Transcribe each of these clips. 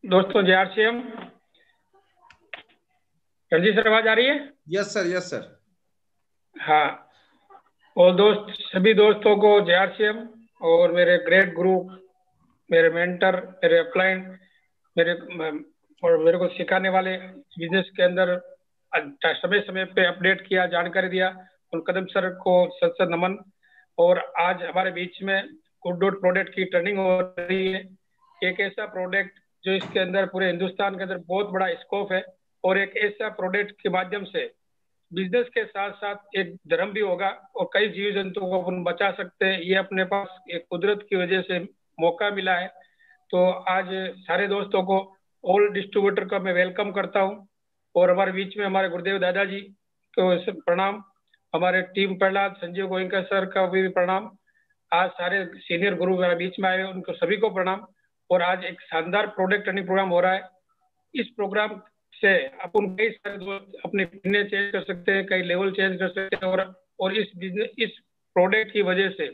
दोस्तों JRCM Ranjit sir, आवाज आ रही है? Yes sir, yes sir. हाँ। और सभी दोस्तों को JRCM और मेरे ग्रेट गुरु, मेरे मेंटर, मेरे अपलाइन, मेरे और मेरे को सिखाने वाले, बिजनेस के अंदर समय समय पे अपडेट किया, जानकारी दिया, उन कदम सर को सत सत नमन। और आज हमारे बीच में गुड डॉट प्रोडक्ट की ट्रेनिंग हो रही है। एक ऐसा प्रोडक्ट जो इसके अंदर पूरे हिंदुस्तान के अंदर बहुत बड़ा स्कोप है, और एक ऐसा प्रोडक्ट के माध्यम से बिजनेस के साथ साथ एक धर्म भी होगा, और कई जीव जंतुओं को अपन बचा सकते हैं। ये अपने पास एक कुदरत की वजह से मौका मिला है। तो आज सारे दोस्तों को, ऑल डिस्ट्रीब्यूटर का मैं वेलकम करता हूँ। और हमारे बीच में हमारे गुरुदेव दादाजी को प्रणाम। हमारे टीम प्रहलाद संजीव गोयनका सर का भी प्रणाम। आज सारे सीनियर गुरु मेरे बीच में आए, उनको सभी को प्रणाम। और आज एक शानदार प्रोडक्ट ट्रेनिंग प्रोग्राम हो रहा है। इस प्रोग्राम से अपन कई सारे दोस्त अपने फिटनेस चेंज कर सकते हैं, कई लेवल चेंज कर सकते हैं। और इस प्रोडक्ट की वजह से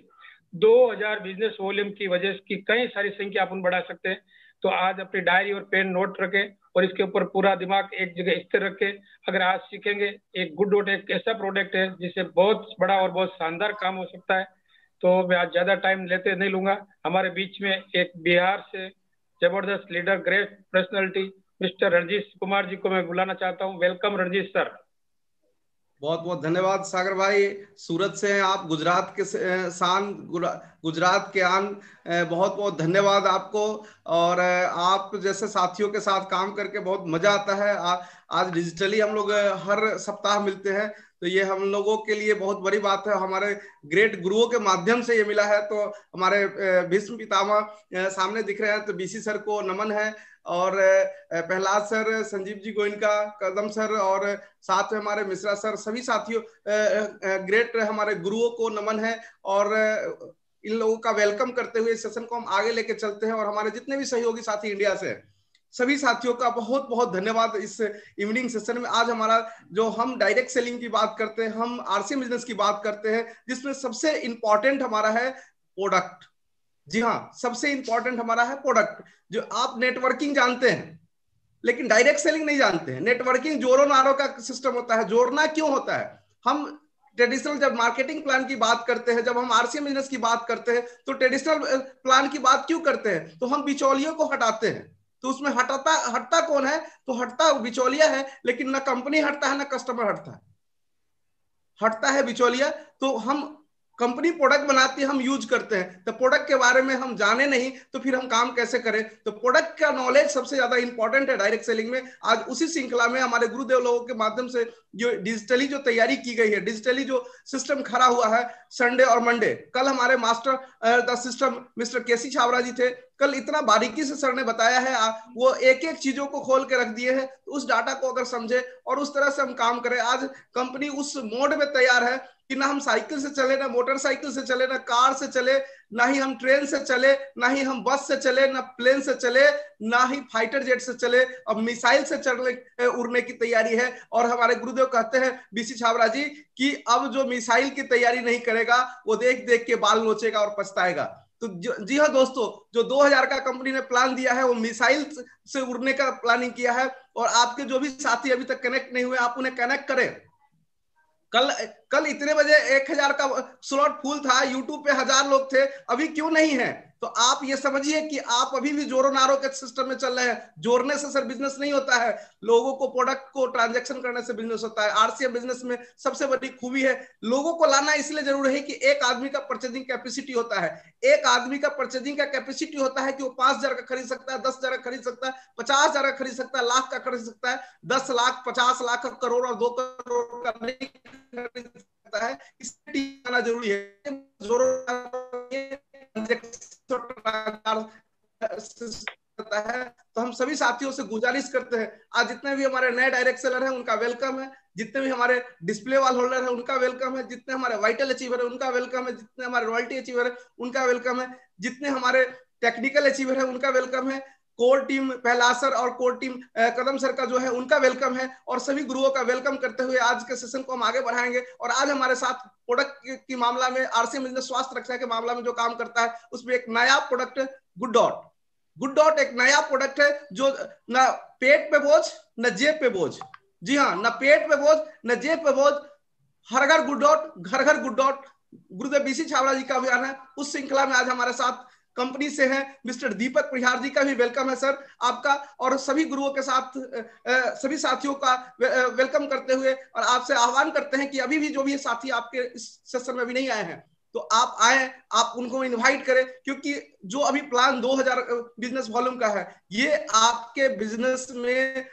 2000 बिजनेस वॉल्यूम की वजह की कई सारी संख्या अपन बढ़ा सकते हैं। तो आज अपनी डायरी और पेन नोट रखें, और इसके ऊपर पूरा दिमाग एक जगह स्थिर रखें। अगर आज सीखेंगे, एक गुड डॉट एक ऐसा प्रोडक्ट है जिससे बहुत बड़ा और बहुत शानदार काम हो सकता है। तो मैं आज ज्यादा टाइम लेते नहीं लूंगा। हमारे बीच में एक बिहार से जबरदस्त leader, great personality, mister Ranjit Kumar ji को मैं बुलाना चाहता हूँ। Welcome Ranjit sir. बहुत बहुत धन्यवाद सागर भाई। सूरत से हैं आप, गुजरात के शान, गुजरात के आन। बहुत बहुत धन्यवाद आपको। और आप जैसे साथियों के साथ काम करके बहुत मजा आता है। आज डिजिटली हम लोग हर सप्ताह मिलते हैं, तो ये हम लोगों के लिए बहुत बड़ी बात है। हमारे ग्रेट गुरुओं के माध्यम से ये मिला है। तो हमारे भीष्म पितामह सामने दिख रहे हैं, तो बीसी सर को नमन है। और प्रहलाद सर, संजीव जी गोयनका, कदम सर, और साथ में हमारे मिश्रा सर, सभी साथियों ग्रेट हमारे गुरुओं को नमन है। और इन लोगों का वेलकम करते हुए इस सेशन को हम आगे लेके चलते हैं। और हमारे जितने भी सहयोगी साथी इंडिया से, सभी साथियों का बहुत बहुत धन्यवाद। इस इवनिंग सेशन में आज हमारा जो हम डायरेक्ट सेलिंग की बात करते हैं, हम आरसीएम बिजनेस की बात करते हैं, जिसमें सबसे इंपॉर्टेंट हमारा है प्रोडक्ट। जी हाँ, सबसे इंपॉर्टेंट हमारा है प्रोडक्ट। जो आप नेटवर्किंग जानते हैं, लेकिन डायरेक्ट सेलिंग नहीं जानते हैं। नेटवर्किंग जोरो नारो का सिस्टम होता है। जोड़ना क्यों होता है? हम ट्रेडिशनल जब मार्केटिंग प्लान की बात करते हैं, जब हम आरसीएम बिजनेस की बात करते हैं, तो ट्रेडिशनल प्लान की बात क्यों करते हैं? तो हम बिचौलियों को हटाते हैं। तो उसमें हटता कौन है? तो हटता बिचौलिया है। लेकिन ना कंपनी हटता है, ना कस्टमर हटता है, हटता है बिचौलिया। तो हम कंपनी प्रोडक्ट बनाती है, हम यूज करते हैं। तो प्रोडक्ट के बारे में हम जाने नहीं, तो फिर हम काम कैसे करें? तो प्रोडक्ट का नॉलेज सबसे ज्यादा इंपॉर्टेंट है डायरेक्ट सेलिंग में। आज उसी श्रृंखला में हमारे गुरुदेव लोगों के माध्यम से जो डिजिटली जो तैयारी की गई है, डिजिटली जो सिस्टम खड़ा हुआ है, संडे और मंडे। कल हमारे मास्टर द सिस्टम मिस्टर केसी छाबरा जी थे। कल इतना बारीकी से सर ने बताया है, वो एक एक चीजों को खोल के रख दिए हैं। तो उस डाटा को अगर समझे और उस तरह से हम काम करें, आज कंपनी उस मोड में तैयार है कि ना हम साइकिल से चले, ना मोटरसाइकिल से चले, ना कार से चले, ना ही हम ट्रेन से चले, ना ही हम बस से चले, ना प्लेन से चले, ना ही फाइटर जेट से चले। अब मिसाइल से चढ़ने उड़ने की तैयारी है। और हमारे गुरुदेव कहते हैं बीसी छाबरा जी कि अब जो मिसाइल की तैयारी नहीं करेगा, वो देख देख के बाल नोचेगा और पछताएगा। तो जी हाँ दोस्तों, जो 2000 का कंपनी ने प्लान दिया है, वो मिसाइल से उड़ने का प्लानिंग किया है। और आपके जो भी साथी अभी तक कनेक्ट नहीं हुए, आप उन्हें कनेक्ट करें। कल कल इतने बजे 1000 का स्लॉट फुल था, यूट्यूब पे 1000 लोग थे, अभी क्यों नहीं है? तो आप ये समझिए कि आप अभी भी जोरो नारो के सिस्टम में चल रहे हैं। जोड़ने से सर बिजनेस नहीं होता है। लोगों को, प्रोडक्ट को ट्रांजैक्शन करने से बिजनेस होता है। आरसीएम बिजनेस में सबसे बड़ी खूबी है, लोगों को लाना इसलिए जरूरी है कि एक आदमी का परचेजिंग कैपेसिटी होता है। एक आदमी का परचेजिंग का कैपेसिटी होता है कि वो 5000 का खरीद सकता है, 10,000 का खरीद सकता है, 50,000 का खरीद सकता है, लाख का खरीद सकता है। 10 लाख, 50 लाख, करोड़ और 2 करोड़ का नहीं खरीद सकता है। इसलिए टीम आना जरूरी है। है। तो हम सभी साथियों से गुजारिश करते हैं, आज जितने भी हमारे नए डायरेक्ट सेलर हैं उनका वेलकम है, जितने भी हमारे डिस्प्ले वाल होल्डर है उनका वेलकम है, जितने हमारे वाइटल अचीवर है उनका वेलकम है, जितने हमारे रॉयल्टी अचीवर है उनका वेलकम है, जितने हमारे टेक्निकल अचीवर है उनका वेलकम है। कोर टीम प्रहलाद सर और कोर टीम कदम सर का जो है उनका वेलकम है। और सभी गुरुओं का वेलकम करते हुए आज के सेशन को हम आगे बढ़ाएंगे। और आज हमारे साथ प्रोडक्ट की मामला में, आरसीएम बिजनेस स्वास्थ्य रक्षा के मामला में जो काम करता है, उसमें एक नया product good dot, good dot एक नया प्रोडक्ट है जो ना पेट पे बोझ न जेब पे बोझ, जी हाँ, न पेट पे बोझ न जेब पे बोझ, हर घर गुड डॉट, घर घर गुड डॉट, गुरुदेव बीसी छाबड़ा जी का अभियान है। उस श्रृंखला में आज हमारे साथ कंपनी से हैं मिस्टर दीपक परिहार जी, का भी वेलकम है सर आपका, और सभी गुरुओं के साथ सभी साथियों का वेलकम करते हुए और आपसे आह्वान करते हैं कि अभी भी जो भी साथी आपके इस सेशन में अभी नहीं आए हैं तो आप आए, आप उनको इनवाइट करें, क्योंकि जो अभी प्लान 2000 बिजनेस वॉल्यूम का है, ये आपके बिजनेस में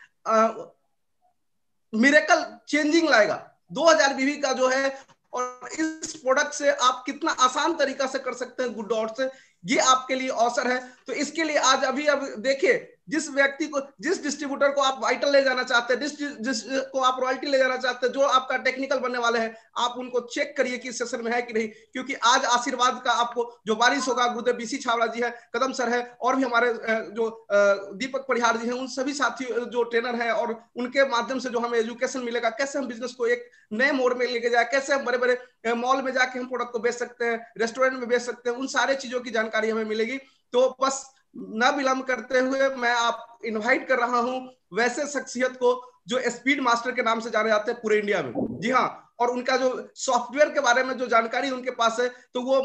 मिरेकल चेंजिंग लाएगा। 2000 बीवी का जो है, और इस प्रोडक्ट से आप कितना आसान तरीका से कर सकते हैं गुड डॉट से, ये आपके लिए अवसर है। तो इसके लिए आज अभी अब देखिए, जिस व्यक्ति को, जिस डिस्ट्रीब्यूटर को आप वाइटल ले जाना चाहते हैं, जिसको आप रॉयल्टी ले जाना चाहते हैं, जो आपका टेक्निकल बनने वाले हैं, आप उनको चेक करिए कि सेशन में है कि नहीं, क्योंकि आज आशीर्वाद का आपको जो बारिश होगा, गुरुदेव बीसी छाबड़ा जी है, कदम सर है, और भी हमारे जो दीपक परिहार जी हैं, उन सभी साथी जो ट्रेनर हैं, और उनके माध्यम से जो हमें एजुकेशन मिलेगा, कैसे हम बिजनेस को एक नए मोड़ में लेके जाए, कैसे हम बड़े बड़े मॉल में जाके हम प्रोडक्ट को बेच सकते हैं, रेस्टोरेंट में बेच सकते हैं, उन सारे चीजों की जानकारी हमें मिलेगी। तो बस न विलंब करते हुए मैं आप इनवाइट कर रहा हूं वैसे शख्सियत को जो स्पीड मास्टर के नाम से जाने जाते हैं पूरे इंडिया में, जी हाँ, और उनका जो सॉफ्टवेयर के बारे में जो जानकारी उनके पास है, तो वो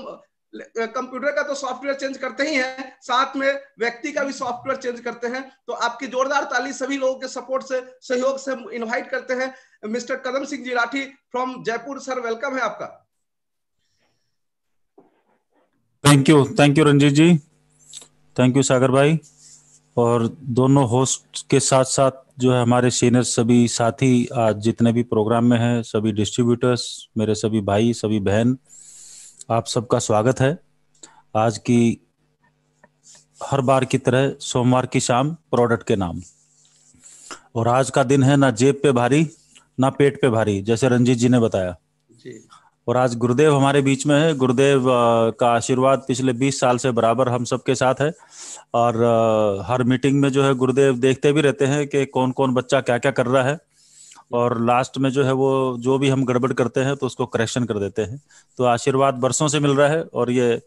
कंप्यूटर का तो सॉफ्टवेयर चेंज करते ही हैं, साथ में व्यक्ति का भी सॉफ्टवेयर चेंज करते हैं। तो आपकी जोरदार ताली सभी लोगों के सपोर्ट से, सहयोग से इनवाइट करते हैं mister Kadam Singh ji Rathi from Jaipur. Sir welcome है आपका। Thank you Ranjit ji, thank you Sagar भाई, और दोनों होस्ट के साथ साथ जो है हमारे सीनियर सभी साथी आज जितने भी प्रोग्राम में हैं, सभी डिस्ट्रीब्यूटर्स, मेरे सभी भाई, सभी बहन, आप सबका स्वागत है। आज की हर बार की तरह सोमवार की शाम प्रोडक्ट के नाम, और आज का दिन है ना जेब पे भारी ना पेट पे भारी, जैसे रंजीत जी ने बताया जी। और आज गुरुदेव हमारे बीच में है। गुरुदेव का आशीर्वाद पिछले 20 साल से बराबर हम सबके साथ है, और हर मीटिंग में जो है गुरुदेव देखते भी रहते हैं कि कौन कौन बच्चा क्या क्या कर रहा है, और लास्ट में जो है वो जो भी हम गड़बड़ करते हैं तो उसको करेक्शन कर देते हैं। तो आशीर्वाद बरसों से मिल रहा है, और ये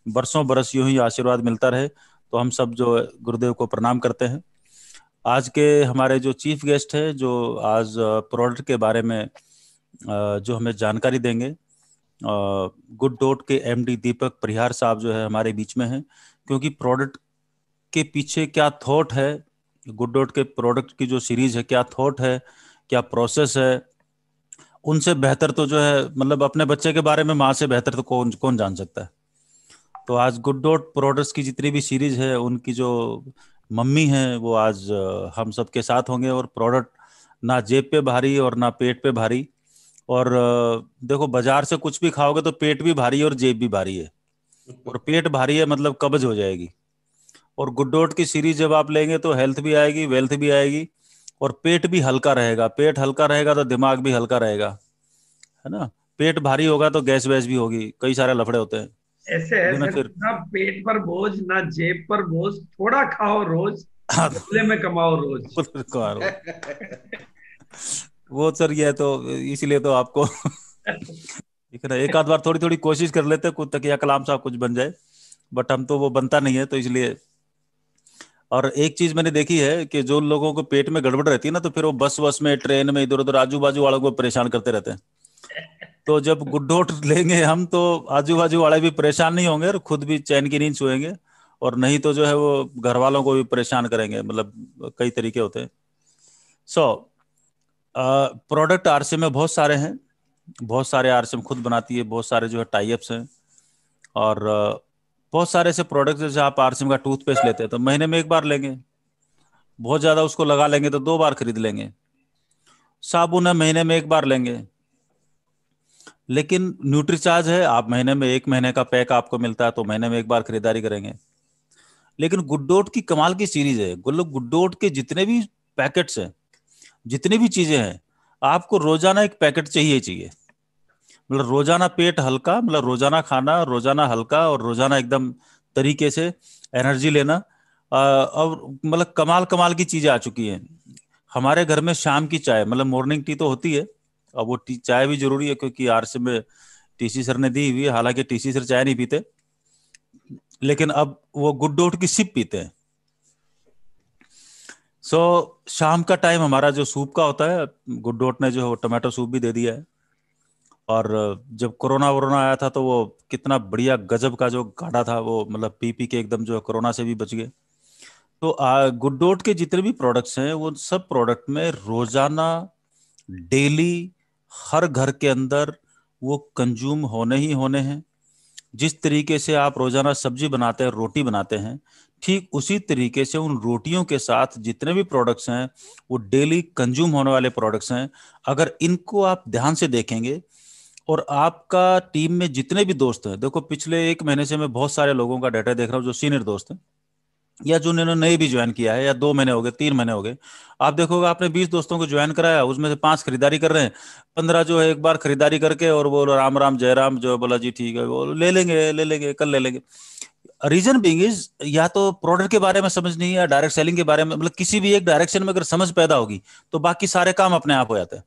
बरसों बरस यूं ही आशीर्वाद मिलता रहे। तो हम सब जो गुरुदेव को प्रणाम करते हैं। आज के हमारे जो चीफ गेस्ट है, जो आज प्रोडक्ट के बारे में जो हमें जानकारी देंगे, गुड डॉट के एमडी दीपक परिहार साहब जो है हमारे बीच में हैं, क्योंकि प्रोडक्ट के पीछे क्या थॉट है, गुड डॉट के प्रोडक्ट की जो सीरीज है, क्या थॉट है, क्या प्रोसेस है, उनसे बेहतर तो जो है, मतलब अपने बच्चे के बारे में माँ से बेहतर तो कौन कौन जान सकता है। तो आज गुड डॉट प्रोडक्ट्स की जितनी भी सीरीज है, उनकी जो मम्मी है वो आज हम सबके साथ होंगे, और प्रोडक्ट ना जेब पे भारी और ना पेट पे भारी। और देखो, बाजार से कुछ भी खाओगे तो पेट भी भारी है और जेब भी भारी है, और पेट भारी है मतलब कब्ज हो जाएगी। और गुड डॉट की सीरीज जब आप लेंगे तो हेल्थ भी आएगी, वेल्थ भी आएगी, और पेट भी हल्का रहेगा। पेट हल्का रहेगा तो दिमाग भी हल्का रहेगा, है ना। पेट भारी होगा तो गैस वैस भी होगी, कई सारे लफड़े होते हैं। ऐसे है ना सर, फिर ना पेट पर बोझ ना जेब पर बोझ, थोड़ा खाओ रोज, बदले में कमाओ रोज। वो सर ये तो इसीलिए तो आपको एक आध बार थोड़ी थोड़ी कोशिश कर लेते कुछ तकिया कलाम साहब कुछ बन जाए, बट हम तो वो बनता नहीं है, तो इसलिए। और एक चीज मैंने देखी है कि जो लोगों को पेट में गड़बड़ रहती है ना, तो फिर वो बस वस में, ट्रेन में, इधर उधर आजू बाजू वालों को परेशान करते रहते हैं। तो जब गुड डॉट लेंगे हम, तो आजू बाजू वाले भी परेशान नहीं होंगे और खुद भी चैन की नींद सोएंगे, और नहीं तो जो है वो घर वालों को भी परेशान करेंगे। मतलब कई तरीके होते हैं। प्रोडक्ट आरसीएम में बहुत सारे हैं, बहुत सारे आरसीएम खुद बनाती है, बहुत सारे जो है टाई अप्स हैं, और बहुत सारे ऐसे प्रोडक्ट्स, जैसे आप आरसीएम का टूथपेस्ट लेते हैं तो महीने में एक बार लेंगे, बहुत ज्यादा उसको लगा लेंगे तो 2 बार खरीद लेंगे। साबुन है, महीने में एक बार लेंगे। लेकिन न्यूट्रीचार्ज है, आप महीने में 1 महीने का पैक आपको मिलता है, तो महीने में एक बार खरीदारी करेंगे। लेकिन गुड डॉट की कमाल की सीरीज है। गुड डॉट के जितने भी पैकेट्स हैं, जितनी भी चीजें हैं, आपको रोजाना एक पैकेट चाहिए चाहिए। मतलब रोजाना पेट हल्का, मतलब रोजाना खाना, रोजाना हल्का, और रोजाना एकदम तरीके से एनर्जी लेना। और मतलब कमाल कमाल की चीजें आ चुकी हैं हमारे घर में। शाम की चाय, मतलब मॉर्निंग टी तो होती है, और वो चाय भी जरूरी है, क्योंकि आरसे में टीसी सर ने दी हुई है। हालांकि टीसी सर चाय नहीं पीते, लेकिन अब वो गुड डॉट की सिप पीते हैं। सो शाम का टाइम हमारा जो सूप का होता है, गुड डॉट ने जो टमाटो सूप भी दे दिया है। और जब कोरोना वोरोना आया था तो वो कितना बढ़िया गजब का जो काढ़ा था वो, मतलब पी पी के एकदम जो है कोरोना से भी बच गए। तो गुड डॉट के जितने भी प्रोडक्ट्स हैं वो सब प्रोडक्ट में रोजाना डेली हर घर के अंदर वो कंज्यूम होने ही होने हैं। जिस तरीके से आप रोजाना सब्जी बनाते हैं, रोटी बनाते हैं, ठीक उसी तरीके से उन रोटियों के साथ जितने भी प्रोडक्ट्स हैं वो डेली कंज्यूम होने वाले प्रोडक्ट्स हैं। अगर इनको आप ध्यान से देखेंगे और आपका टीम में जितने भी दोस्त हैं, देखो पिछले 1 महीने से मैं बहुत सारे लोगों का डाटा देख रहा हूँ जो सीनियर दोस्त हैं या जो उन्होंने नए भी ज्वाइन किया है, या 2 महीने हो गए, 3 महीने हो गए। आप देखोगे आपने 20 दोस्तों को ज्वाइन कराया, उसमें से 5 खरीदारी कर रहे हैं, 15 जो है एक बार खरीदारी करके और वो राम राम जय राम जो है बोला जी ठीक है वो ले लेंगे कल ले लेंगे। रीजन बीइंग इज या तो प्रोडक्ट के बारे में समझ नहीं है या डायरेक्ट सेलिंग के बारे में, मतलब किसी भी एक डायरेक्शन में अगर समझ पैदा होगी तो बाकी सारे काम अपने आप हो जाते हैं।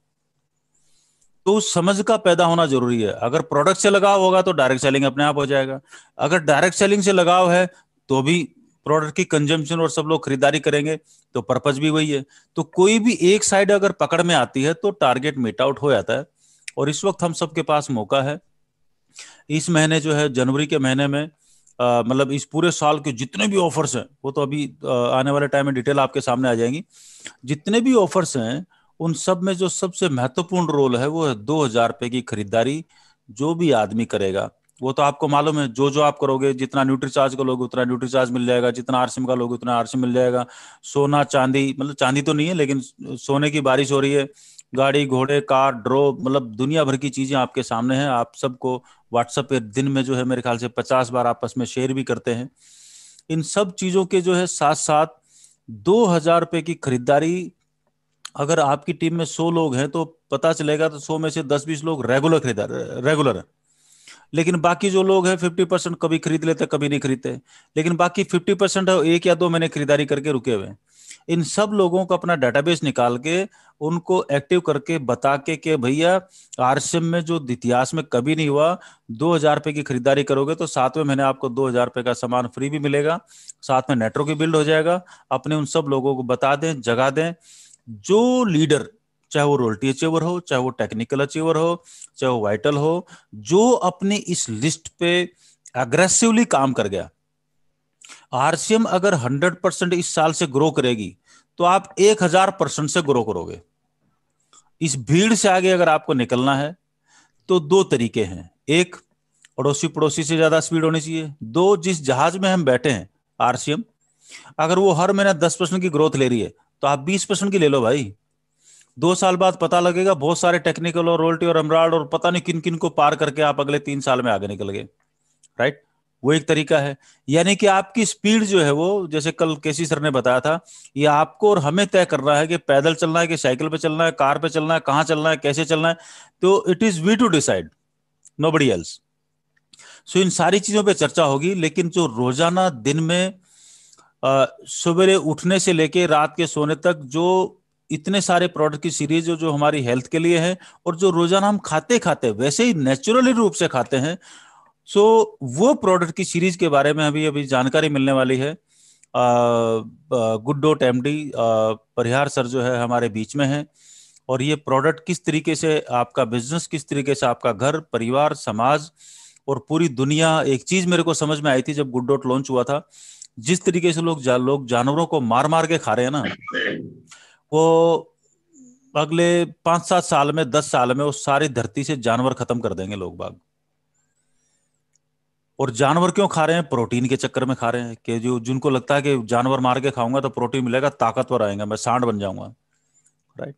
तो उस समझ का पैदा होना जरूरी है। अगर प्रोडक्ट से लगाव होगा तो डायरेक्ट सेलिंग अपने आप हो जाएगा। अगर डायरेक्ट सेलिंग से लगाव है तो भी प्रोडक्ट की कंजम्पशन और सब लोग खरीदारी करेंगे, तो पर्पज भी वही है। तो कोई भी एक साइड अगर पकड़ में आती है तो टारगेट मीट आउट हो जाता है। और इस वक्त हम सबके पास मौका है, इस महीने जो है जनवरी के महीने में मतलब इस पूरे साल के जितने भी ऑफर्स हैं वो तो अभी आने वाले टाइम में डिटेल आपके सामने आ जाएंगी। जितने भी ऑफर्स हैं उन सब में जो सबसे महत्वपूर्ण रोल है वो है 2,000 रुपए की खरीदारी। जो भी आदमी करेगा, वो तो आपको मालूम है, जो जो आप करोगे, जितना न्यूट्री चार्ज का लोगे उतना न्यूट्री चार्ज मिल जाएगा, जितना आरसीएम का लोगे उतना आरसीएम मिल जाएगा। सोना चांदी, मतलब चांदी तो नहीं है लेकिन सोने की बारिश हो रही है। गाड़ी घोड़े कार ड्रो, मतलब दुनिया भर की चीजें आपके सामने हैं। आप सबको व्हाट्सएप पे दिन में जो है मेरे ख्याल से 50 बार आपस में शेयर भी करते हैं। इन सब चीजों के जो है साथ साथ 2,000 रुपए की खरीदारी, अगर आपकी टीम में 100 लोग हैं तो पता चलेगा तो 100 में से 10-20 लोग रेगुलर है। लेकिन बाकी जो लोग हैं 50% कभी खरीद लेते कभी नहीं खरीदते। लेकिन बाकी 50% है 1 या 2 महीने खरीदारी करके रुके हुए हैं। इन सब लोगों को अपना डेटाबेस निकाल के उनको एक्टिव करके बता के कि भैया आरसीएम में जो इतिहास में कभी नहीं हुआ, 2,000 रुपए की खरीदारी करोगे तो 7वें महीने आपको 2,000 रुपए का सामान फ्री भी मिलेगा, साथ में नेटवर्क भी बिल्ड हो जाएगा। अपने उन सब लोगों को बता दें, जगा दें। जो लीडर, चाहे वो रोयल्टी अचीवर हो, चाहे वो टेक्निकल अचीवर हो, चाहे वो वाइटल हो, जो अपनी इस लिस्ट पे अग्रेसिवली काम कर गया, आरसीएम अगर 100% इस साल से ग्रो करेगी तो आप 1,000% से ग्रो करोगे। इस भीड़ से आगे अगर आपको निकलना है तो 2 तरीके हैं। एक, अड़ोसी पड़ोसी से ज्यादा स्पीड होनी चाहिए। 2, जिस जहाज में हम बैठे हैं आरसीएम, अगर वो हर महीना 10% की ग्रोथ ले रही है तो आप 20% की ले लो भाई। 2 साल बाद पता लगेगा बहुत सारे टेक्निकल और रोल्टी और एमराल्ड और पता नहीं किन किन को पार करके आप अगले 3 साल में आगे निकल गए। राइट, वो एक तरीका है। यानी कि आपकी स्पीड जो है वो, जैसे कल केसी सर ने बताया था, ये आपको और हमें तय करना है कि पैदल चलना है कि साइकिल पे चलना है, कार पे चलना है, कहाँ चलना है, कैसे चलना है। तो it is we to decide, nobody else. So इन सारी चीजों पे चर्चा होगी। लेकिन जो रोजाना दिन में सवेरे उठने से लेके रात के सोने तक जो इतने सारे प्रोडक्ट की सीरीज जो हमारी हेल्थ के लिए है और जो रोजाना हम खाते खाते वैसे ही नेचुरली रूप से खाते हैं, सो वो प्रोडक्ट की सीरीज के बारे में अभी अभी जानकारी मिलने वाली है। गुड डॉट एमडी परिहार सर जो है हमारे बीच में है। और ये प्रोडक्ट किस तरीके से आपका बिजनेस, किस तरीके से आपका घर परिवार समाज और पूरी दुनिया, एक चीज मेरे को समझ में आई थी जब गुड डॉट लॉन्च हुआ था, जिस तरीके से लोग जानवरों को मार मार के खा रहे हैं ना, वो अगले 5-7 साल में 10 साल में उस सारी धरती से जानवर खत्म कर देंगे लोग बाग। और जानवर क्यों खा रहे हैं? प्रोटीन के चक्कर में खा रहे हैं कि जो जिनको लगता है कि जानवर मार के खाऊंगा तो प्रोटीन मिलेगा, ताकतवर आएगा, मैं सांड बन जाऊंगा। राइट,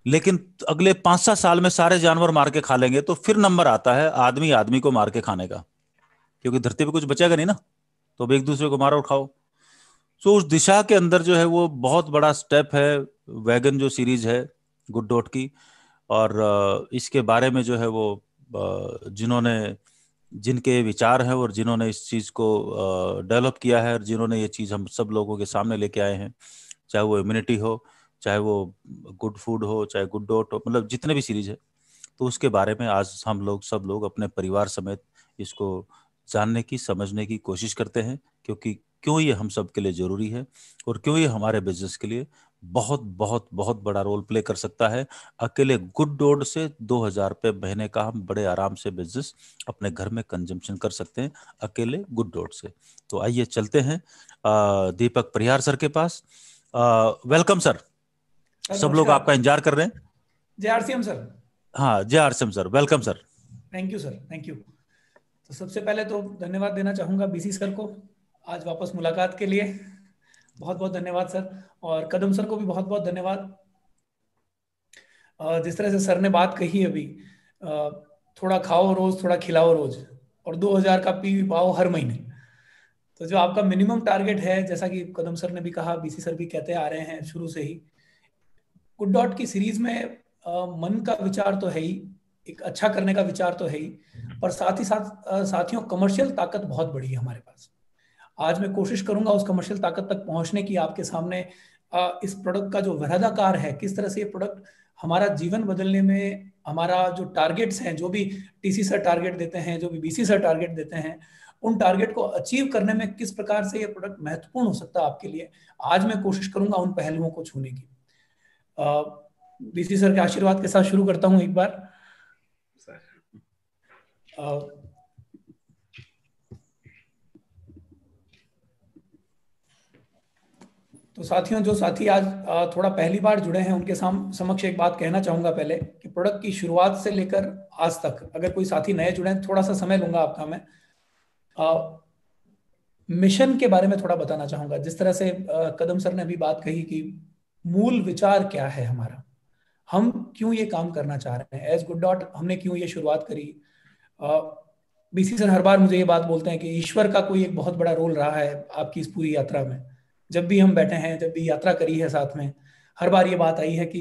लेकिन अगले 5-7 साल में सारे जानवर मार के खा लेंगे तो फिर नंबर आता है आदमी आदमी को मार के खाने का, क्योंकि धरती पे कुछ बचेगा नहीं ना, तो अब एक दूसरे को मारो और खाओ। सो उस दिशा के अंदर जो है वो बहुत बड़ा स्टेप है वैगन जो सीरीज है गुड डॉट की। और इसके बारे में जो है वो जिन्होंने, जिनके विचार हैं और जिन्होंने इस चीज को डेवलप किया है और जिन्होंने ये चीज हम सब लोगों के सामने लेके आए हैं, चाहे वो इम्यूनिटी हो, चाहे वो गुड फूड हो, चाहे गुड डॉट हो, मतलब जितने भी सीरीज है, तो उसके बारे में आज हम लोग सब लोग अपने परिवार समेत इसको जानने की समझने की कोशिश करते हैं। क्योंकि क्यों ये हम सब के लिए जरूरी है और क्यों ये हमारे बिजनेस के लिए बहुत बहुत बहुत बड़ा रोल प्ले कर सकता है। अकेले गुड से 2,000 रुपये महीने का हम बड़े आराम से बिजनेस अपने घर में कंजम्पशन कर सकते हैं अकेले गुड से। तो आइए चलते हैं दीपक परिहार सर के पास। वेलकम सर, सब लोग आपका इंतजार कर रहे हैं। JRCM sir. हाँ JRCM sir, welcome sir. Thank you sir, thank you. तो सबसे पहले तो धन्यवाद देना चाहूँगा BC सर को आज वापस मुलाकात के लिए, बहुत बहुत धन्यवाद सर। और कदम सर को भी बहुत बहुत धन्यवाद। जिस तरह से सर ने बात कही अभी, थोड़ा खाओ रोज थोड़ा खिलाओ रोज, और 2,000 का पी पाओ हर महीने। तो जो आपका मिनिमम टारगेट है, जैसा कि कदम सर ने भी कहा, BC सर भी कहते आ रहे हैं शुरू से ही, गुड डॉट की सीरीज में मन का विचार तो है ही, एक अच्छा करने का विचार तो है ही, पर साथ ही साथ साथियों कमर्शियल ताकत बहुत बड़ी है हमारे पास। आज मैं कोशिश करूंगा उस कमर्शियल ताकत तक पहुंचने की, आपके सामने इस प्रोडक्ट का जो वृहदाकार है, किस तरह से ये प्रोडक्ट हमारा जीवन बदलने में, हमारा जो टारगेट्स हैं, जो भी TC सर टारगेट देते हैं, जो भी BC सर टारगेट देते हैं, उन टारगेट को अचीव करने में किस प्रकार से ये प्रोडक्ट महत्वपूर्ण हो सकता है आपके लिए, आज मैं कोशिश करूंगा उन पहलुओं को छूने की। BC सर के आशीर्वाद के साथ शुरू करता हूं एक बार। तो साथियों, जो साथी आज थोड़ा पहली बार जुड़े हैं, उनके समक्ष एक बात कहना चाहूंगा पहले, कि प्रोडक्ट की शुरुआत से लेकर आज तक, अगर कोई साथी नए जुड़े हैं, थोड़ा सा समय लूंगा आपका मैं। मिशन के बारे में थोड़ा बताना चाहूंगा। जिस तरह से कदम सर ने अभी बात कही कि मूल विचार क्या है हमारा, हम क्यों ये काम करना चाह रहे हैं, एज गुड डॉट हमने क्यों ये शुरुआत करी। BC सर हर बार मुझे ये बात बोलते हैं कि ईश्वर का कोई एक बहुत बड़ा रोल रहा है आपकी इस पूरी यात्रा में। जब भी हम बैठे हैं, जब भी यात्रा करी है साथ में, हर बार ये बात आई है कि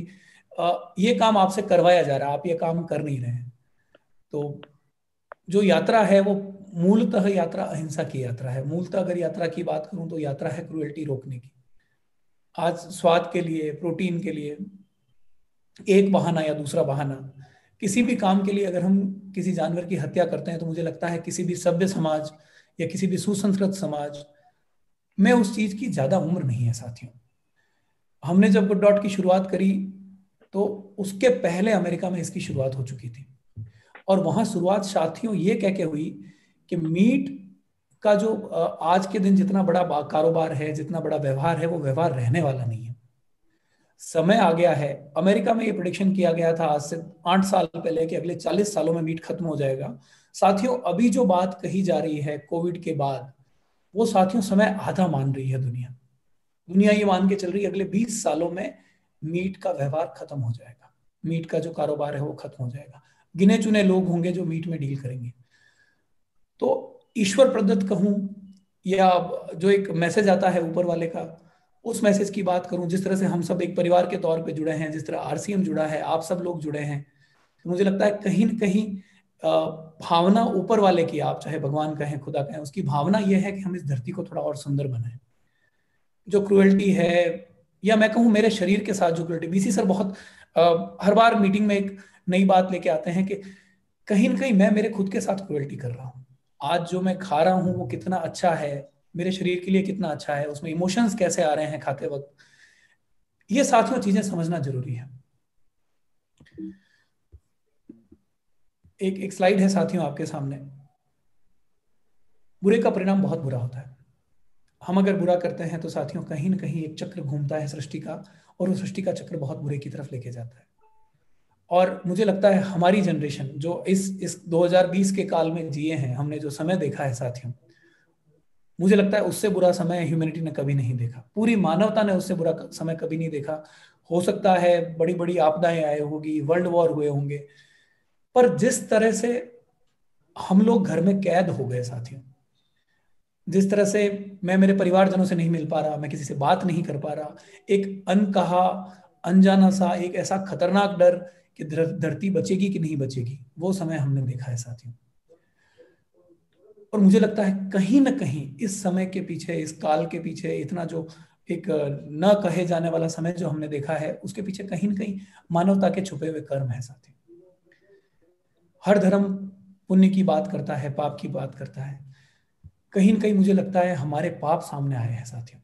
ये काम आपसे करवाया जा रहा है, आप ये काम कर नहीं रहे हैं। तो जो यात्रा है वो मूलतः यात्रा अहिंसा की यात्रा है। मूलतः अगर यात्रा की बात करूं तो यात्रा है क्रूएल्टी रोकने की। आज स्वाद के लिए, प्रोटीन के लिए एक बहाना या दूसरा बहाना, किसी भी काम के लिए अगर हम किसी जानवर की हत्या करते हैं, तो मुझे लगता है किसी भी सभ्य समाज या किसी भी सुसंस्कृत समाज में उस चीज की ज्यादा उम्र नहीं है साथियों। हमने जब गुड डॉट की शुरुआत करी तो उसके पहले अमेरिका में इसकी शुरुआत हो चुकी थी, और वहां शुरुआत साथियों ये कह के हुई कि मीट का जो आज के दिन जितना बड़ा कारोबार है, जितना बड़ा व्यवहार है, वो व्यवहार रहने वाला नहीं है। समय आ गया है। अमेरिका में ये प्रेडिक्शन किया गया था आज से 8 साल पहले कि अगले 40 सालों में मीट खत्म हो जाएगा। साथियों, अभी जो बात कही जा रही है कोविड के बाद, वो साथियों समय आधा मान रही है दुनिया ये मान के चल रही है अगले 20 सालों में मीट का व्यवहार खत्म हो जाएगा, मीट का जो कारोबार है वो खत्म हो जाएगा। गिने चुने लोग होंगे जो मीट में डील करेंगे। तो ईश्वर प्रदत्त कहूं या जो एक मैसेज आता है ऊपर वाले का, उस मैसेज की बात करूं, जिस तरह से हम सब एक परिवार के तौर पे जुड़े हैं, जिस तरह RCM जुड़ा है, आप सब लोग जुड़े हैं, तो मुझे लगता है कहीं न कहीं भावना ऊपर वाले की, आप चाहे भगवान कहें, खुदा कहें, उसकी भावना यह है कि हम इस धरती को थोड़ा और सुंदर बनाएं। जो क्रूएल्टी है, या मैं कहूँ मेरे शरीर के साथ जो क्रूएल्टी, BC सर बहुत हर बार मीटिंग में एक नई बात लेके आते हैं कि कहीं न कहीं मैं मेरे खुद के साथ क्रूएल्टी कर रहा हूँ। आज जो मैं खा रहा हूँ वो कितना अच्छा है, मेरे शरीर के लिए कितना अच्छा है, उसमें इमोशंस कैसे आ रहे हैं खाते वक्त, ये साथियों चीजें समझना जरूरी है। एक स्लाइड है साथियों आपके सामने। बुरे का परिणाम बहुत बुरा होता है। हम अगर बुरा करते हैं तो साथियों कहीं न कहीं एक चक्र घूमता है सृष्टि का, और वो सृष्टि का चक्र बहुत बुरे की तरफ लेके जाता है। और मुझे लगता है हमारी जनरेशन जो इस 2020 के काल में जिए हैं, हमने जो समय देखा है साथियों, मुझे लगता है उससे बुरा समय ह्यूमैनिटी ने कभी नहीं देखा। पूरी मानवता ने उससे बुरा समय कभी नहीं देखा। हो सकता है बड़ी बड़ी आपदाएं आए होगी, वर्ल्ड वॉर हुए होंगे, पर जिस तरह से हम लोग घर में कैद हो गए साथियों, जिस तरह से मैं मेरे परिवारजनों से नहीं मिल पा रहा, मैं किसी से बात नहीं कर पा रहा, एक अनकहा अनजाना सा एक ऐसा खतरनाक डर कि धरती बचेगी कि नहीं बचेगी, वो समय हमने देखा है साथियों। और मुझे लगता है कहीं ना कहीं इस समय के पीछे, इस काल के पीछे, इतना जो एक न कहे जाने वाला समय जो हमने देखा है, उसके पीछे कहीं ना कहीं मानवता के छुपे हुए कर्म है साथियों। हर धर्म पुण्य की बात करता है, पाप की बात करता है। कहीं ना कहीं मुझे लगता है हमारे पाप सामने आए हैं साथियों।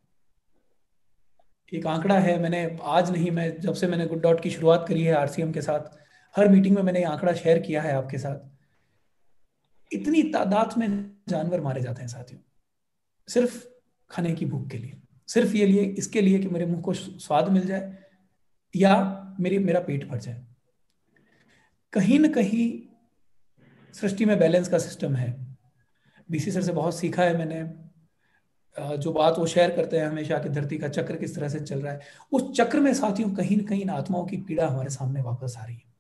एक आंकड़ा है, मैंने आज नहीं, मैं जब से मैंने गुड डॉट की शुरुआत करी है आरसीएम के साथ, हर मीटिंग में मैंने ये आंकड़ा शेयर किया है आपके साथ। इतनी तादाद में जानवर मारे जाते हैं साथियों, सिर्फ खाने की भूख के लिए, सिर्फ ये लिए इसके लिए कि मेरे मुंह को स्वाद मिल जाए या मेरा पेट भर जाए। कहीं न कहीं सृष्टि में बैलेंस का सिस्टम है। बीसी सर से बहुत सीखा है मैंने, जो बात वो शेयर करते हैं हमेशा कि धरती का चक्र किस तरह से चल रहा है, उस चक्र में साथियों कहीं न कहीं आत्माओं की पीड़ा हमारे सामने वापस आ रही है।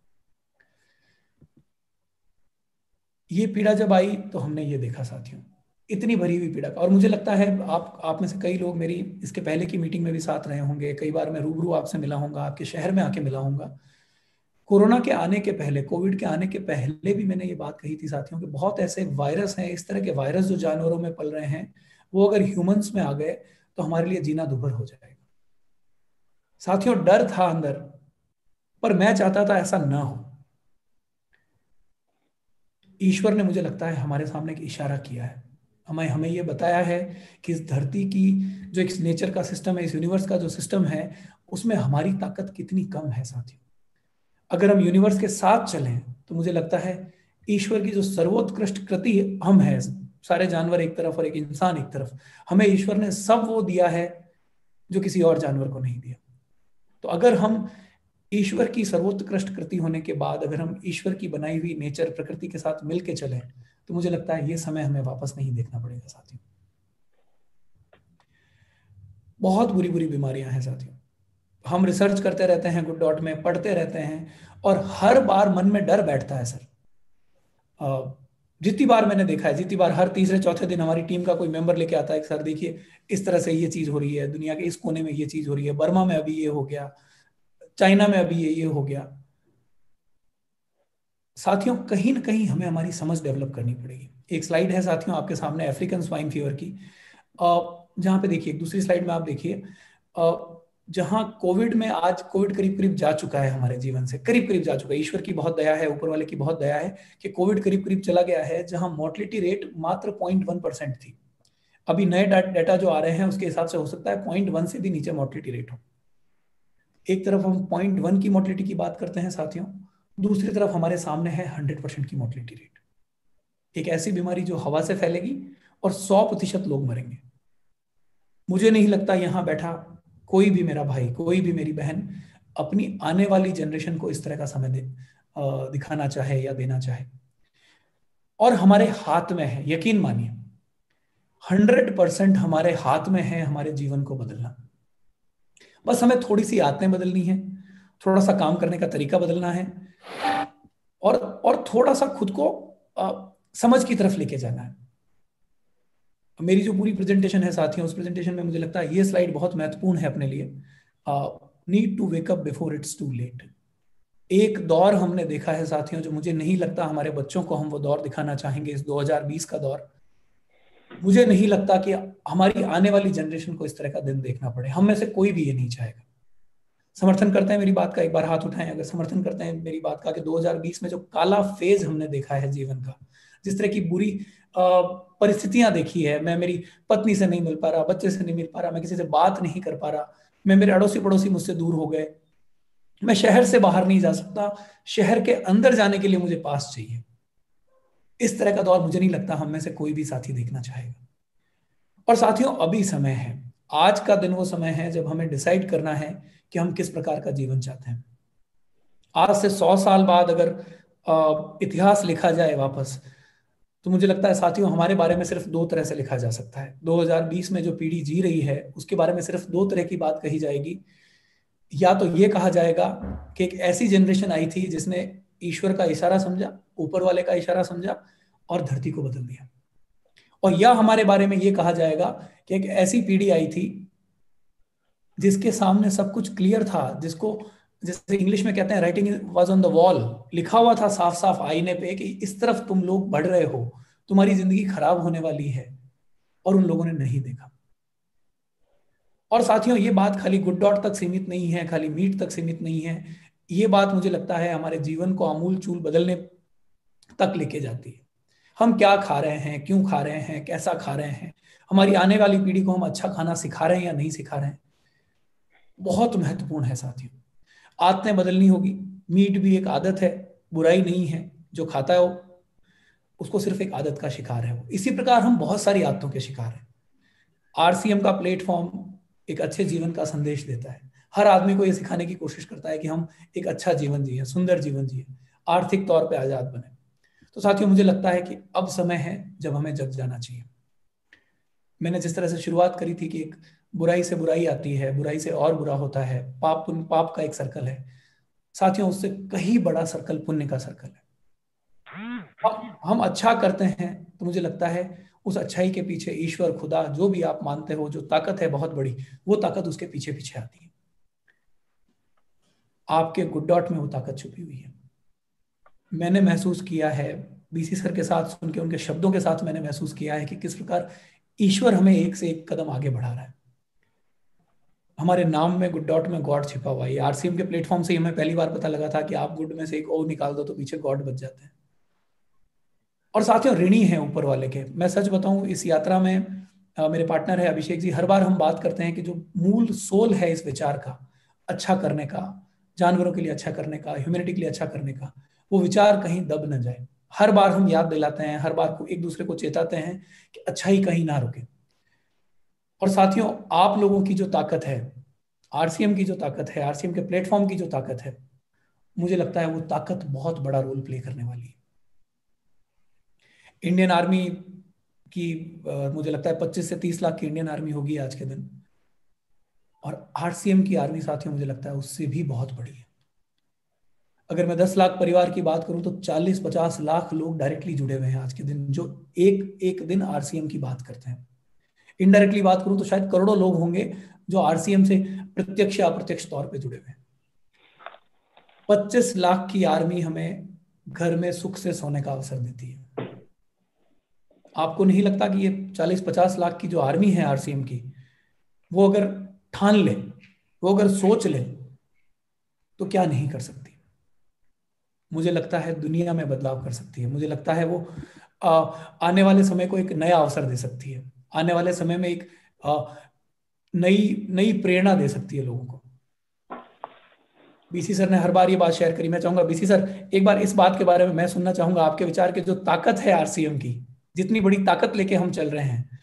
ये पीड़ा जब आई तो हमने ये देखा साथियों, इतनी भरी हुई पीड़ा का। और मुझे लगता है आप में से कई लोग मेरी इसके पहले की मीटिंग में भी साथ रहे होंगे, कई बार मैं रूबरू आपसे मिला हूंगा, आपके शहर में आके मिला हूंगा। कोरोना के आने के पहले, कोविड के आने के पहले भी मैंने ये बात कही थी साथियों कि बहुत ऐसे वायरस हैं, इस तरह के वायरस जो जानवरों में पल रहे हैं, वो अगर ह्यूमंस में आ गए तो हमारे लिए जीना दुभर हो जाएगा। साथियों डर था अंदर, पर मैं चाहता था ऐसा ना हो। ईश्वर ने मुझे लगता है हमारे सामने एक इशारा किया है, हमें ये बताया है कि इस धरती की जो एक नेचर का सिस्टम है, इस यूनिवर्स का जो सिस्टम है, उसमें हमारी ताकत कितनी कम है साथियों। अगर हम यूनिवर्स के साथ चलें तो मुझे लगता है ईश्वर की जो सर्वोत्कृष्ट कृति हम हैं, सारे जानवर एक तरफ और एक इंसान एक तरफ, हमें ईश्वर ने सब वो दिया है जो किसी और जानवर को नहीं दिया। तो अगर हम ईश्वर की सर्वोत्कृष्ट कृति होने के बाद अगर हम ईश्वर की बनाई हुई नेचर प्रकृति के साथ मिलके चलें तो मुझे लगता है ये समय हमें वापस नहीं देखना पड़ेगा साथियों। बहुत बुरी बुरी बीमारियां हैं साथियों, हम रिसर्च करते रहते हैं, गुड डॉट में पढ़ते रहते हैं, और हर बार मन में डर बैठता है सर। जितनी बार मैंने देखा है, जितनी बार हर तीसरे चौथे दिन हमारी टीम का कोई मेंबर लेके आता है कि सर देखिए इस तरह से ये चीज हो रही है, दुनिया के इस कोने में ये चीज हो रही है, बर्मा में अभी ये हो गया, चाइना में अभी ये हो गया। साथियों कहीं ना कहीं हमें हमारी समझ डेवलप करनी पड़ेगी। एक स्लाइड है साथियों आपके सामने अफ्रीकन स्वाइन फीवर की, जहां पे देखिए, दूसरी स्लाइड में आप देखिए, जहां कोविड में, आज कोविड करीब करीब जा चुका है हमारे जीवन से, करीब करीब जा चुका है। ईश्वर की बहुत दया है, ऊपर वाले की बहुत दया है कि कोविड करीब करीब चला गया है, जहां मोर्टलिटी रेट मात्र 0.1% थी। अभी नए डाटा जो आ रहे हैं उसके हिसाब से हो सकता है 0.1 से भी नीचे मोर्टलिटी रेट हो। एक तरफ हम 0.1 की मोर्टलिटी की बात करते हैं साथियों, दूसरी तरफ हमारे सामने है 100% की मोर्टलिटी रेट। एक ऐसी बीमारी जो हवा से फैलेगी और 100% लोग मरेंगे। मुझे नहीं लगता यहां बैठा कोई भी मेरा भाई, कोई भी मेरी बहन अपनी आने वाली जनरेशन को इस तरह का समय दिखाना चाहे या देना चाहे। और हमारे हाथ में है, यकीन मानिए 100% हमारे हाथ में है हमारे जीवन को बदलना। बस हमें थोड़ी सी आदतें बदलनी है, थोड़ा सा काम करने का तरीका बदलना है, और थोड़ा सा खुद को समझ की तरफ लेके जाना है। मेरी जो पूरी प्रेजेंटेशन है साथियों, उस प्रेजेंटेशन में मुझे लगता है ये स्लाइड बहुत महत्वपूर्ण है अपने लिए। Need to wake up before it's too late. एक दौर हमने देखा है साथियों जो मुझे नहीं लगता हमारे बच्चों को हम वो दौर दिखाना चाहेंगे, इस 2020 का दौर। मुझे नहीं लगता कि हमारी आने वाली जनरेशन को इस तरह का दिन देखना पड़े, हम में से कोई भी ये नहीं चाहेगा। समर्थन करते हैं मेरी बात का, एक बार हाथ उठाएं अगर समर्थन करते हैं मेरी बात का, कि 2020 में जो काला फेज हमने देखा है जीवन का, जिस तरह की बुरी परिस्थितियां देखी है, मैं मेरी पत्नी से नहीं मिल पा रहा, बच्चे से नहीं मिल पा रहा, मैं किसी से बात नहीं कर पा रहा, मैं मेरे अड़ोसी पड़ोसी मुझसे दूर हो गए, मैं शहर से बाहर नहीं जा सकता, शहर के अंदर जाने के लिए मुझे पास चाहिए। इस तरह का दौर मुझे नहीं लगता हम में से कोई भी साथी देखना चाहेगा। और साथियों अभी समय है, आज का दिन वो समय है जब हमें डिसाइड करना है कि हम किस प्रकार का जीवन चाहते हैं। आज से 100 साल बाद अगर इतिहास लिखा जाए वापस, तो मुझे लगता है साथियों हमारे बारे में सिर्फ 2 तरह से लिखा जा सकता है। 2020 में जो पीढ़ी जी रही है उसके बारे में सिर्फ 2 तरह की बात कही जाएगी। या तो ये कहा जाएगा कि एक ऐसी जनरेशन आई थी जिसने ईश्वर का इशारा समझा, ऊपर वाले का इशारा समझा और धरती को बदल दिया। और या हमारे बारे में ये कहा जाएगा कि एक ऐसी पीढ़ी आई थी जिसके सामने सब कुछ क्लियर था, जिसको जैसे इंग्लिश में कहते हैं writing was on the wall, लिखा हुआ था साफ साफ आईने पे कि इस तरफ तुम लोग बढ़ रहे हो, तुम्हारी जिंदगी खराब होने वाली है, और उन लोगों ने नहीं देखा। और साथियों ये बात खाली गुड डॉट तक सीमित नहीं है, खाली मीट तक सीमित नहीं है, ये बात मुझे लगता है हमारे जीवन को आमूल चूल बदलने तक लेके जाती है। हम क्या खा रहे हैं, क्यों खा रहे हैं, कैसा खा रहे हैं, हमारी आने वाली पीढ़ी को हम अच्छा खाना सिखा रहे हैं या नहीं सिखा रहे हैं, बहुत महत्वपूर्ण है साथियों। आदतें बदलनी होगी। मीट भी एक आदत है, बुराई नहीं है। जो खाता है वो, उसको सिर्फ एक आदत का शिकार है वो। इसी प्रकार हम बहुत सारी आदतों के शिकार हैं। आरसीएम का प्लेटफॉर्म एक अच्छे जीवन का संदेश देता है। हर आदमी को यह सिखाने की कोशिश करता है कि हम एक अच्छा जीवन जिए, सुंदर जीवन जिए, आर्थिक तौर पे आजाद बने। तो साथियों, मुझे लगता है कि अब समय है जब हमें जग जाना चाहिए। मैंने जिस तरह से शुरुआत करी थी कि एक बुराई से बुराई आती है, बुराई से और बुरा होता है, पाप पाप का एक सर्कल है साथियों, उससे कहीं बड़ा सर्कल पुण्य का सर्कल है। हम अच्छा करते हैं तो मुझे लगता है उस अच्छाई के पीछे ईश्वर, खुदा, जो भी आप मानते हो, जो ताकत है बहुत बड़ी, वो ताकत उसके पीछे पीछे आती है। आपके गुड डॉट में वो ताकत छुपी हुई है। मैंने महसूस किया है, बीसी सर के साथ सुन के, उनके शब्दों के साथ मैंने महसूस किया है कि किस प्रकार ईश्वर हमें एक से एक कदम आगे बढ़ा रहा है। हमारे नाम में, गुड डॉट में गॉड छिपा हुआ है। आरसीएम के प्लेटफॉर्म से ही हमें पहली बार पता लगा था कि आप गुड में से एक ओ निकाल दो तो पीछे गॉड बच जाते हैं। और साथियों, ऋणी हैं ऊपर वाले के। मैं सच बताऊं, इस यात्रा में मेरे पार्टनर है अभिषेक जी, हर बार हम बात करते हैं कि जो मूल सोल है इस विचार का, अच्छा करने का, जानवरों के लिए अच्छा करने का, ह्यूमैनिटी के लिए अच्छा करने का, वो विचार कहीं दब न जाए। हर बार हम याद दिलाते हैं, हर बार को एक दूसरे को चेताते हैं कि अच्छाई कहीं ना रुके। और साथियों, आप लोगों की जो ताकत है, आरसीएम की जो ताकत है, आरसीएम के प्लेटफॉर्म की जो ताकत है, मुझे लगता है वो ताकत बहुत बड़ा रोल प्ले करने वाली है। इंडियन आर्मी की मुझे लगता है 25 से 30 लाख की इंडियन आर्मी होगी आज के दिन। और आरसीएम की आर्मी साथियों, मुझे लगता है उससे भी बहुत बड़ी है। अगर मैं 10 लाख परिवार की बात करूं तो 40-50 लाख लोग डायरेक्टली जुड़े हुए हैं आज के दिन, जो एक एक दिन आरसीएम की बात करते हैं। इनडायरेक्टली बात करूं तो शायद करोड़ों लोग होंगे जो आरसीएम से प्रत्यक्ष या अप्रत्यक्ष तौर पे जुड़े हुए हैं। 25 लाख की आर्मी हमें घर में सुख से सोने का अवसर देती है। आपको नहीं लगता कि ये 40-50 लाख की जो आर्मी है आरसीएम की, वो अगर ठान ले, वो अगर सोच ले, तो क्या नहीं कर सकती? मुझे लगता है दुनिया में बदलाव कर सकती है। मुझे लगता है वो आने वाले समय को एक नया अवसर दे सकती है। आने वाले समय में एक नई नई प्रेरणा दे सकती है लोगों को। बीसी सर ने हर बार ये बात शेयर करी। मैं चाहूंगा बीसी सर, एक बार इस बात के बारे में मैं सुनना चाहूंगा आपके विचार के। जो ताकत है आरसीएम की, जितनी बड़ी ताकत लेके हम चल रहे हैं,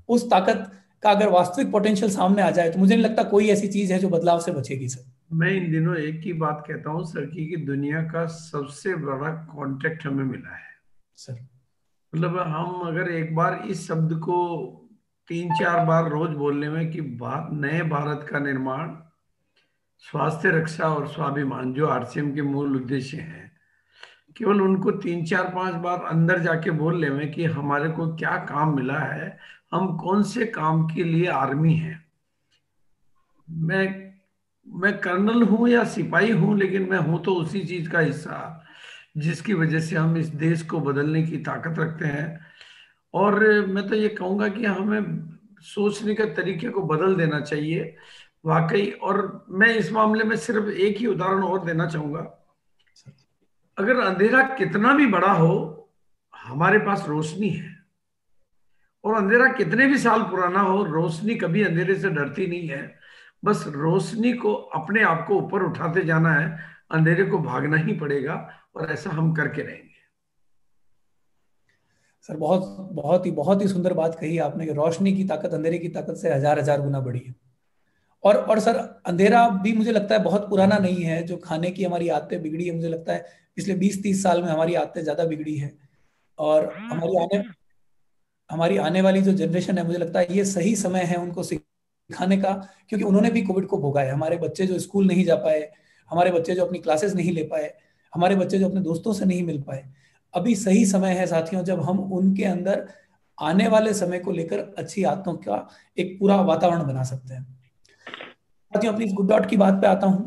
उस ताकत का अगर वास्तविक पोटेंशियल सामने आ जाए तो मुझे नहीं लगता कोई ऐसी चीज है जो बदलाव से बचेगी सर। मैं इन दिनों एक ही बात कहता हूँ सर की दुनिया का सबसे बड़ा कॉन्ट्रैक्ट हमें मिला है सर। मतलब हम अगर एक बार इस शब्द को 3-4 बार रोज बोलने में कि नए भारत का निर्माण, स्वास्थ्य रक्षा और स्वाभिमान, जो आरसीएम के मूल उद्देश्य हैं, केवल उनको 3-4-5 बार अंदर जाके बोल ले में कि हमारे को क्या काम मिला है, हम कौन से काम के लिए आर्मी है। मैं कर्नल हूं या सिपाही हूं, लेकिन मैं हूं तो उसी चीज का हिस्सा जिसकी वजह से हम इस देश को बदलने की ताकत रखते हैं। और मैं तो ये कहूंगा कि हमें सोचने के तरीके को बदल देना चाहिए वाकई। और मैं इस मामले में सिर्फ एक ही उदाहरण और देना चाहूंगा। अगर अंधेरा कितना भी बड़ा हो, हमारे पास रोशनी है। और अंधेरा कितने भी साल पुराना हो, रोशनी कभी अंधेरे से डरती नहीं है। बस रोशनी को, अपने आप को ऊपर उठाते जाना है, अंधेरे को भागना ही पड़ेगा। और ऐसा हम करके रहेंगे। सर, बहुत ही सुंदर बात कही आपने कि रोशनी की ताकत अंधेरे की ताकत से हजार हजार गुना बड़ी है। और सर, अंधेरा भी मुझे लगता है बहुत पुराना नहीं है। जो खाने की हमारी आदतें बिगड़ी है, मुझे लगता है पिछले 20-30 साल में हमारी आदतें ज्यादा बिगड़ी है। और हमारी आने वाली जो जनरेशन है, मुझे लगता है ये सही समय है उनको सिखाने का, क्योंकि उन्होंने भी कोविड को भोगा है। हमारे बच्चे जो स्कूल नहीं जा पाए, हमारे बच्चे जो अपनी क्लासेस नहीं ले पाए, हमारे बच्चे जो अपने दोस्तों से नहीं मिल पाए, अभी सही समय है साथियों जब हम उनके अंदर आने वाले समय को लेकर अच्छी आदतों का एक पूरा वातावरण बना सकते हैं। साथियों, अपनी गुड डॉट की बात पे आता हूं।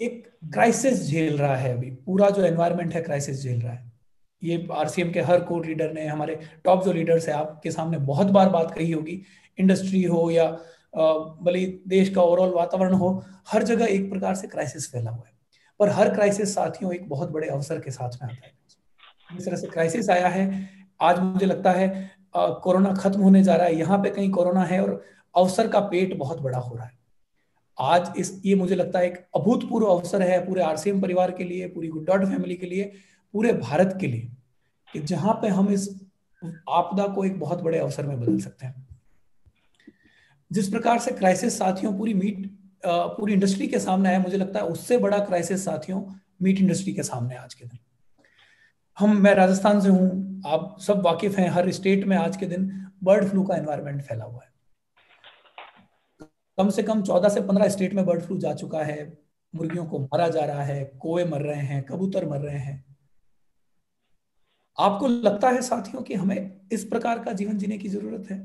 एक क्राइसिस झेल रहा है अभी, पूरा जो एनवायरनमेंट है क्राइसिस झेल रहा है। ये आरसीएम के हर कोर लीडर ने, हमारे टॉप जो लीडर्स है, आपके सामने बहुत बार बात कही होगी। इंडस्ट्री हो या भले देश का ओवरऑल वातावरण हो, हर जगह एक प्रकार से क्राइसिस फैला हुआ है। पर हर क्राइसिस साथियों एक बहुत बड़े अवसर के साथ में आता है। जिस तरह से क्राइसिस आया है, आज मुझे लगता है कोरोना खत्म होने जा रहा है, यहाँ पे कहीं कोरोना है और अवसर का पेट बहुत बड़ा हो रहा है। आज ये मुझे लगता है एक अभूतपूर्व अवसर है पूरे आरसीएम परिवार के लिए, पूरी गुड डॉट फैमिली के लिए, पूरे भारत के लिए, कि जहां पे हम इस आपदा को एक बहुत बड़े अवसर में बदल सकते हैं। जिस प्रकार से क्राइसिस साथियों पूरी इंडस्ट्री के सामने आया, मुझे लगता है उससे बड़ा क्राइसिस साथियों मीट इंडस्ट्री के सामने आज के दिन। मैं राजस्थान से हूं, आप सब वाकिफ हैं, हर स्टेट में आज के दिन बर्ड फ्लू का एनवायरनमेंट फैला हुआ है। कम से कम 14 से 15 स्टेट में बर्ड फ्लू जा चुका है, मुर्गियों को मारा जा रहा है, कौवे मर रहे हैं, कबूतर मर रहे हैं। आपको लगता है साथियों कि हमें इस प्रकार का जीवन जीने की जरूरत है?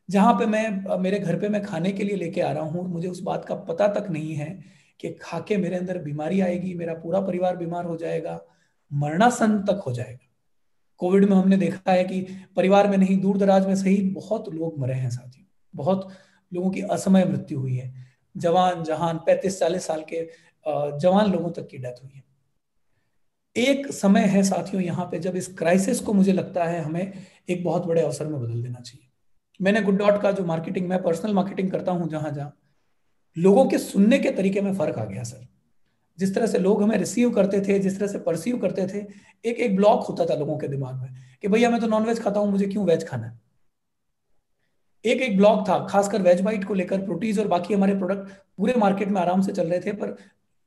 जहां पे मेरे घर पे मैं खाने के लिए लेके आ रहा हूं, मुझे उस बात का पता तक नहीं है कि खा के मेरे अंदर बीमारी आएगी, मेरा पूरा परिवार बीमार हो जाएगा, मरणासन तक हो जाएगा। कोविड में हमने देखा है कि परिवार में नहीं, दूर दराज में सही बहुत लोग मरे हैं साथियों, बहुत लोगों की असमय मृत्यु हुई है। जवान जहान 35-40 साल के जवान लोगों तक की डेथ हुई है। एक समय है साथियों यहाँ पे जब इस क्राइसिस को मुझे लगता है हमें एक बहुत बड़े अवसर में बदल देना चाहिए। मैंने गुड डॉट का जो मार्केटिंग, मैं पर्सनल मार्केटिंग करता हूँ, जहां जहां लोगों के सुनने के तरीके में फर्क आ गया सर। जिस तरह से लोग हमें रिसीव करते थे, जिस तरह से परसीव करते थे, एक ब्लॉक होता था लोगों के दिमाग में कि भैया मैं तो नॉनवेज खाता हूं, मुझे क्यों वेज खाना है। एक ब्लॉक था, खासकर वेज बाइट को लेकर। प्रोटीज और बाकी हमारे प्रोडक्ट पूरे मार्केट में आराम से चल रहे थे, पर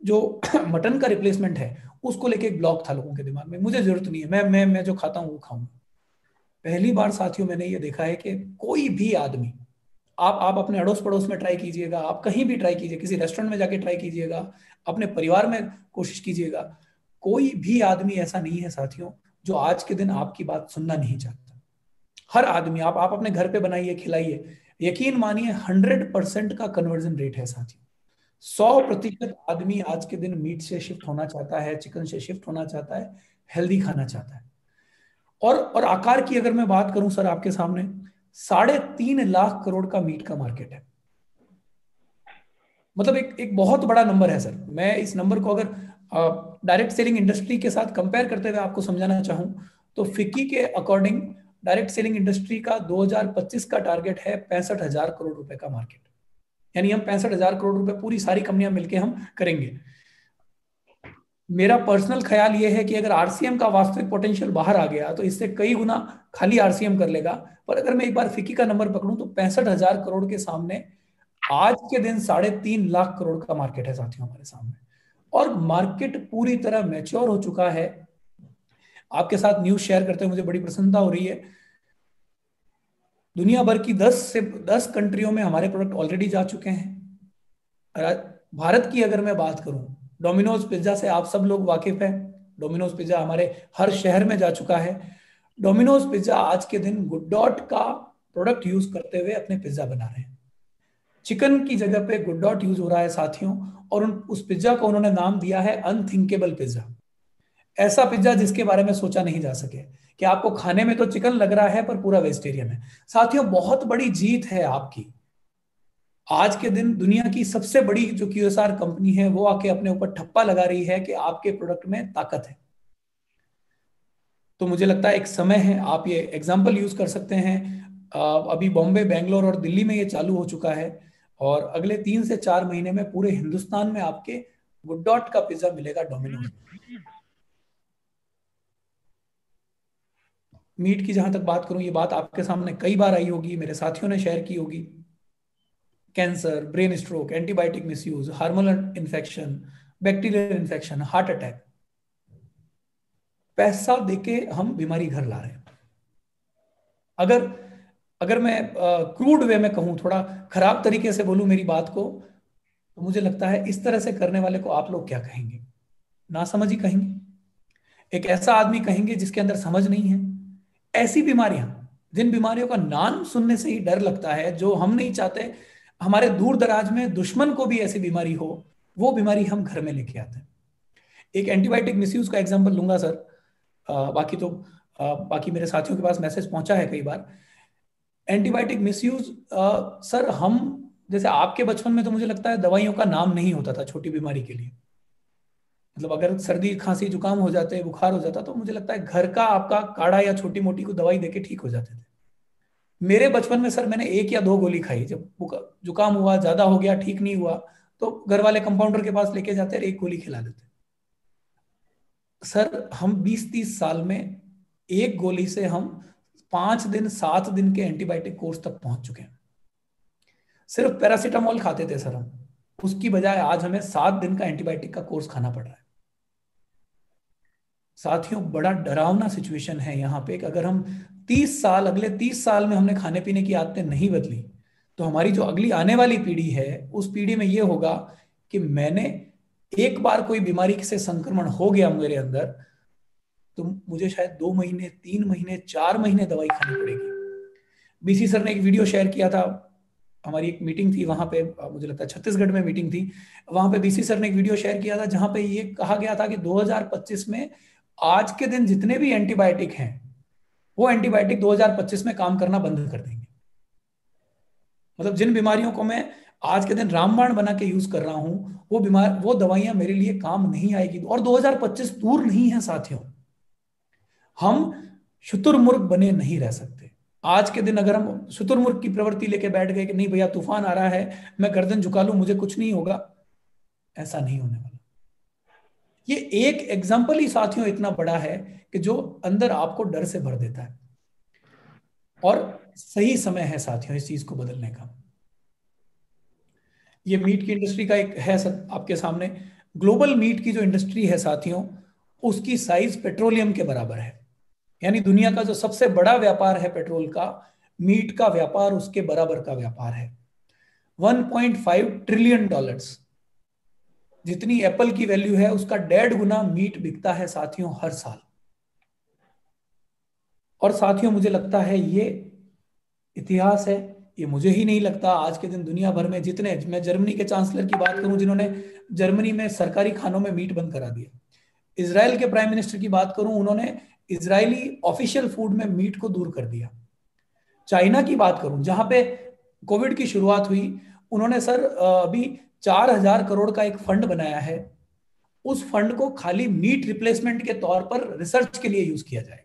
जो मटन का रिप्लेसमेंट है उसको लेके एक ब्लॉक था लोगों के दिमाग में, मुझे जरूरत नहीं है, मैं जो खाता हूं वो खाऊंगा। पहली बार साथियों मैंने ये देखा है कि कोई भी आदमी, आप अपने अड़ोस पड़ोस में ट्राई कीजिएगा, आप कहीं भी ट्राई कीजिए, किसी रेस्टोरेंट में जाके ट्राई कीजिएगा, अपने परिवार में कोशिश कीजिएगा, कोई भी आदमी ऐसा नहीं है साथियों जो आज के दिन आपकी बात सुनना नहीं चाहता। हर आदमी, आप अपने घर पे बनाइए, खिलाइए, यकीन मानिए 100% का कन्वर्जन रेट है साथियों। 100% आदमी आज के दिन मीट से शिफ्ट होना चाहता है, चिकन से शिफ्ट होना चाहता है, हेल्दी खाना चाहता है। और आकार की अगर मैं बात करूं सर आपके सामने, 3.5 लाख करोड़ का मीट का मार्केट है। मतलब एक बहुत बड़ा नंबर है सर। मैं इस नंबर को अगर डायरेक्ट सेलिंग इंडस्ट्री के साथ कंपेयर करते हुए आपको समझाना चाहूं तो फिक्की के अकॉर्डिंग डायरेक्ट सेलिंग इंडस्ट्री का 2025 का टारगेट है 65,000 करोड़ रुपए का मार्केट। यानी हम 65,000 करोड़ रुपए पूरी सारी कंपनियां मिलकर हम करेंगे। मेरा पर्सनल ख्याल यह है कि अगर आरसीएम का वास्तविक पोटेंशियल बाहर आ गया तो इससे कई गुना खाली आरसीएम कर लेगा। पर अगर मैं एक बार फिक्की का नंबर पकड़ूं तो 65,000 करोड़ के सामने आज के दिन 3.5 लाख करोड़ का मार्केट है साथियों हमारे सामने। और मार्केट पूरी तरह मैच्योर हो चुका है। आपके साथ न्यूज शेयर करते हुए मुझे बड़ी प्रसन्नता हो रही है। दुनिया भर की 10 कंट्रियों में हमारे प्रोडक्ट ऑलरेडी जा चुके हैं। भारत की अगर मैं बात करूं, डोमिनोज पिज्जा से आप सब लोग वाकिफ हैं। डोमिनोज पिज्जा हमारे हर शहर में जा चुका है। डोमिनोज पिज्जा आज के दिन गुड डॉट का प्रोडक्ट यूज करते हुए अपने पिज्जा बना रहे हैं। चिकन की जगह पे गुड डॉट यूज हो रहा है साथियों, और उस पिज्जा को उन्होंने नाम दिया है अनथिंकेबल पिज्जा। ऐसा पिज्जा जिसके बारे में सोचा नहीं जा सके कि आपको खाने में तो चिकन लग रहा है पर पूरा वेजिटेरियन है। साथियों बहुत बड़ी जीत है आपकी। आज के दिन दुनिया की सबसे बड़ी जो क्यूएसआर कंपनी है वो आके अपने ऊपर ठप्पा लगा रही है कि आपके प्रोडक्ट में ताकत है। तो मुझे लगता है एक समय है, आप ये एग्जाम्पल यूज कर सकते हैं। अभी बॉम्बे, बेंगलोर और दिल्ली में ये चालू हो चुका है और अगले 3 से 4 महीने में पूरे हिंदुस्तान में आपके गुड डॉट का पिज्जा मिलेगा डोमिनोज। मीट की जहां तक बात करूं, ये बात आपके सामने कई बार आई होगी, मेरे साथियों ने शेयर की होगी। Cancer, brain stroke, antibiotic misuse, hormonal infection, bacterial infection, heart attack, पैसा देके हम बीमारी घर ला रहे हैं। अगर मैं क्रूड वे में कहूं, थोड़ा खराब तरीके से बोलूं मेरी बात को, तो मुझे लगता है इस तरह से करने वाले को आप लोग क्या कहेंगे? ना समझ ही कहेंगे। एक ऐसा आदमी कहेंगे जिसके अंदर समझ नहीं है। ऐसी बीमारियां, जिन बीमारियों का नाम सुनने से ही डर लगता है, जो हम नहीं चाहते हमारे दूर दराज में दुश्मन को भी ऐसी बीमारी हो, वो बीमारी हम घर में लेके आते हैं। एक एंटीबायोटिक मिसयूज का एग्जांपल लूंगा सर। बाकी मेरे साथियों के पास मैसेज पहुंचा है कई बार। एंटीबायोटिक मिसयूज सर, हम जैसे आपके बचपन में तो मुझे लगता है दवाइयों का नाम नहीं होता था छोटी बीमारी के लिए। मतलब अगर सर्दी खांसी जुकाम हो जाते, बुखार हो जाता, तो मुझे लगता है घर का आपका काढ़ा या छोटी मोटी को दवाई देके ठीक हो जाते थे। मेरे बचपन में सर मैंने 1 या 2 गोली खाई। जब जुकाम हुआ, ज्यादा हो गया, ठीक नहीं हुआ, तो घर वाले कंपाउंडर के पास लेके जाते और 1 गोली खिला देते। सर हम 20-30 साल में 1 गोली से हम 5 दिन 7 दिन के एंटीबायोटिक कोर्स तक पहुंच चुके हैं। सिर्फ पैरासीटामोल खाते थे सर हम, उसकी बजाय आज हमें 7 दिन का एंटीबायोटिक का कोर्स खाना पड़ रहा है। साथियों, बड़ा डरावना सिचुएशन है यहाँ पे कि अगर हम 30 साल, अगले 30 साल में हमने खाने पीने की आदतें नहीं बदली, तो हमारी जो अगली आने वाली पीढ़ी है, उस पीढ़ी में ये होगा कि मैंने एक बार कोई बीमारी से संक्रमण हो गया मेरे अंदर, तो मुझे शायद 2 महीने, 3 महीने, 4 महीने दवाई खानी पड़ेगी। बीसी सर ने एक वीडियो शेयर किया था, हमारी एक मीटिंग थी वहां पे, मुझे लगता है छत्तीसगढ़ में मीटिंग थी, वहां पे बीसी सर ने एक वीडियो शेयर किया था जहां पे ये कहा गया था कि 2025 में आज के दिन जितने भी एंटीबायोटिक हैं, वो एंटीबायोटिक 2025 में काम करना बंद कर देंगे। मतलब जिन बीमारियों को मैं आज के दिन रामबाण बना के यूज कर रहा हूं, वो दवाइयां मेरे लिए काम नहीं आएगी। और 2025 दूर नहीं है साथियों, हम शुतुरमुर्ग बने नहीं रह सकते। आज के दिन अगर हम शुतुरमुर्ग की प्रवृत्ति लेके बैठ गए कि नहीं भैया तूफान आ रहा है, मैं गर्दन झुका लूं, मुझे कुछ नहीं होगा, ऐसा नहीं होने वाला। ये एक एग्जाम्पल ही साथियों इतना बड़ा है कि जो अंदर आपको डर से भर देता है। और सही समय है साथियों इस चीज को बदलने का। ये मीट की इंडस्ट्री का एक है आपके सामने, ग्लोबल मीट की जो इंडस्ट्री है साथियों, उसकी साइज पेट्रोलियम के बराबर है। यानी दुनिया का जो सबसे बड़ा व्यापार है पेट्रोल का, मीट का व्यापार उसके बराबर का व्यापार है। 1.5 ट्रिलियन डॉलर्स जितनी एप्पल की वैल्यू है, उसका 1.5 गुना मीट बिकता है साथियों हर साल। और साथियों मुझे लगता है ये इतिहास है, ये मुझे ही नहीं लगता, आज के दिन दुनिया भर में जितने, मैं जर्मनी के चांसलर की बात करूं जिन्होंने जर्मनी में सरकारी खानों में मीट बंद करा दिया, इजराइल के प्राइम मिनिस्टर की बात करूं, उन्होंने इजरायली ऑफिशियल फूड में मीट को दूर कर दिया। चाइना की बात करूं जहां पे कोविड की शुरुआत हुई, उन्होंने सर अभी 4,000 करोड़ का एक फंड बनाया है, उस फंड को खाली मीट रिप्लेसमेंट के तौर पर रिसर्च के लिए यूज किया जाएगा।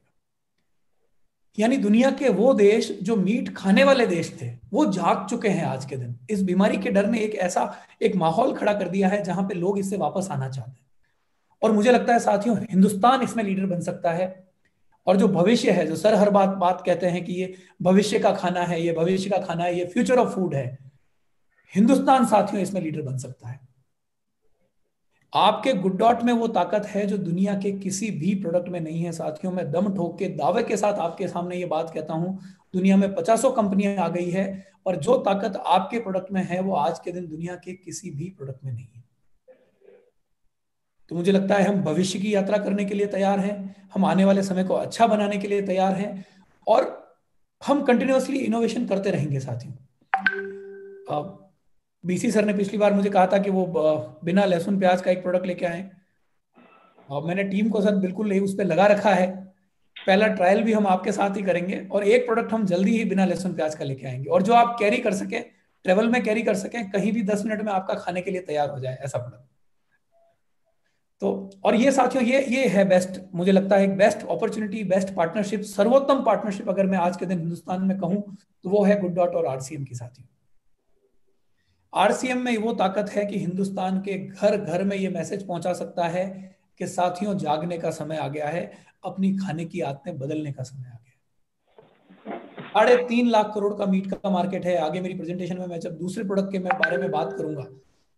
यानी दुनिया के वो देश जो मीट खाने वाले देश थे, वो जाग चुके हैं आज के दिन। इस बीमारी के डर ने एक ऐसा एक माहौल खड़ा कर दिया है जहां पे लोग इससे वापस आना चाहते हैं। और मुझे लगता है साथियों हिंदुस्तान इसमें लीडर बन सकता है। और जो भविष्य है, जो सर हर बात कहते हैं कि ये भविष्य का खाना है, ये भविष्य का खाना है, ये फ्यूचर ऑफ फूड है, हिंदुस्तान साथियों इसमें लीडर बन सकता है। आपके गुड डॉट में वो ताकत है जो दुनिया के किसी भी प्रोडक्ट में नहीं है साथियों। मैं दम ठोक के दावे के साथ आपके सामने ये बात कहता हूं, दुनिया में 50 कंपनियां आ गई है, और जो ताकत आपके प्रोडक्ट में है वो आज के दिन दुनिया के किसी भी प्रोडक्ट में नहीं है। तो मुझे लगता है हम भविष्य की यात्रा करने के लिए तैयार हैं, हम आने वाले समय को अच्छा बनाने के लिए तैयार हैं, और हम कंटिन्यूअसली इनोवेशन करते रहेंगे साथियों। बीसी सर ने पिछली बार मुझे कहा था कि वो बिना लहसुन प्याज का एक प्रोडक्ट लेके आए, और मैंने टीम को सर बिल्कुल उस पर लगा रखा है। पहला ट्रायल भी हम आपके साथ ही करेंगे, और एक प्रोडक्ट हम जल्दी ही बिना लहसुन प्याज का लेके आएंगे, और जो आप कैरी कर सकें, ट्रेवल में कैरी कर सकें, कहीं भी 10 मिनट में आपका खाने के लिए तैयार हो जाए, ऐसा प्रोडक्ट। तो और ये साथियों ये है बेस्ट, मुझे लगता है एक बेस्ट अपॉर्चुनिटी, बेस्ट पार्टनरशिप, सर्वोत्तम पार्टनरशिप अगर मैं आज के दिन हिंदुस्तान में कहूं तो वो है गुड डॉट और आरसीएम की साथियों। आरसीएम में वो ताकत है कि हिंदुस्तान के घर घर में ये मैसेज पहुंचा सकता है कि साथियों जागने का समय आ गया है, अपनी खाने की आदतें बदलने का समय आ गया है। 3.5 लाख करोड़ का मीट का मार्केट है। आगे मेरी प्रेजेंटेशन में मैं जब दूसरे प्रोडक्ट के बारे में बात करूंगा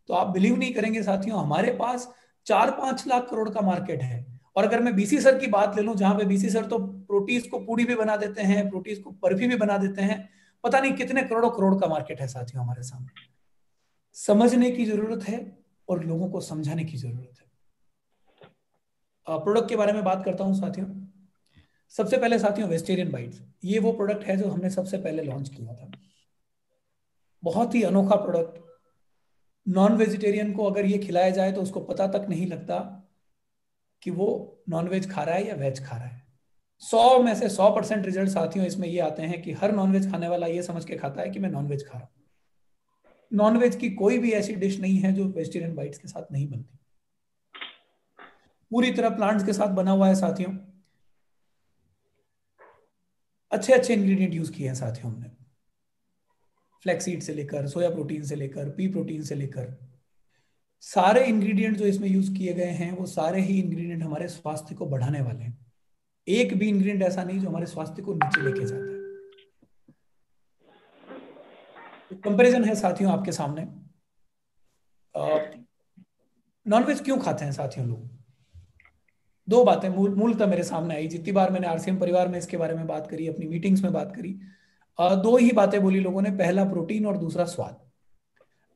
तो आप बिलीव नहीं करेंगे साथियों, हमारे पास 4-5 लाख करोड़ का मार्केट है। और अगर मैं बीसी सर की बात ले लूं, जहां पे बीसी सर तो प्रोटीज को पूड़ी भी बना देते हैं, प्रोटीज को बर्फी भी बना देते हैं, पता नहीं कितने करोड़ों करोड़ का मार्केट है साथियों हमारे सामने। समझने की जरूरत है और लोगों को समझाने की जरूरत है। प्रोडक्ट के बारे में बात करता हूं साथियों। सबसे पहले साथियों वेजिटेरियन बाइट्स, ये वो प्रोडक्ट है जो हमने सबसे पहले लॉन्च किया था। बहुत ही अनोखा प्रोडक्ट, नॉन वेजिटेरियन को अगर ये खिलाया जाए तो उसको पता तक नहीं लगता कि वो नॉनवेज खा रहा है या वेज खा रहा है। 100 में से 100% रिजल्ट साथियों इसमें ये आते हैं कि हर नॉनवेज खाने वाला ये समझ के खाता है कि मैं नॉनवेज खा रहा हूं। नॉनवेज की कोई भी ऐसी डिश नहीं है जो वेजिटेरियन बाइट्स के साथ नहीं बनती। पूरी तरह प्लांट्स के साथ बना हुआ है साथियों। अच्छे अच्छे इंग्रेडिएंट यूज किए हैं साथियों हमने, फ्लैक्सीड से लेकर सोया प्रोटीन से लेकर पी प्रोटीन से लेकर सारे इंग्रेडिएंट जो इसमें यूज किए गए हैं वो सारे ही इंग्रेडिएंट हमारे स्वास्थ्य को बढ़ाने वाले हैं। एक भी इंग्रेडिएंट ऐसा नहीं जो हमारे स्वास्थ्य को नीचे लेके जाता है। कंपैरिजन है साथियों आपके सामने। नॉनवेज क्यों खाते हैं साथियों लोग? दो बातें मूलतः मेरे सामने आई। जितनी बार मैंने आरसीएम परिवार में इसके बारे में बात करी, अपनी मीटिंग्स में बात करी, दो ही बातें बोली लोगों ने, पहला प्रोटीन और दूसरा स्वाद।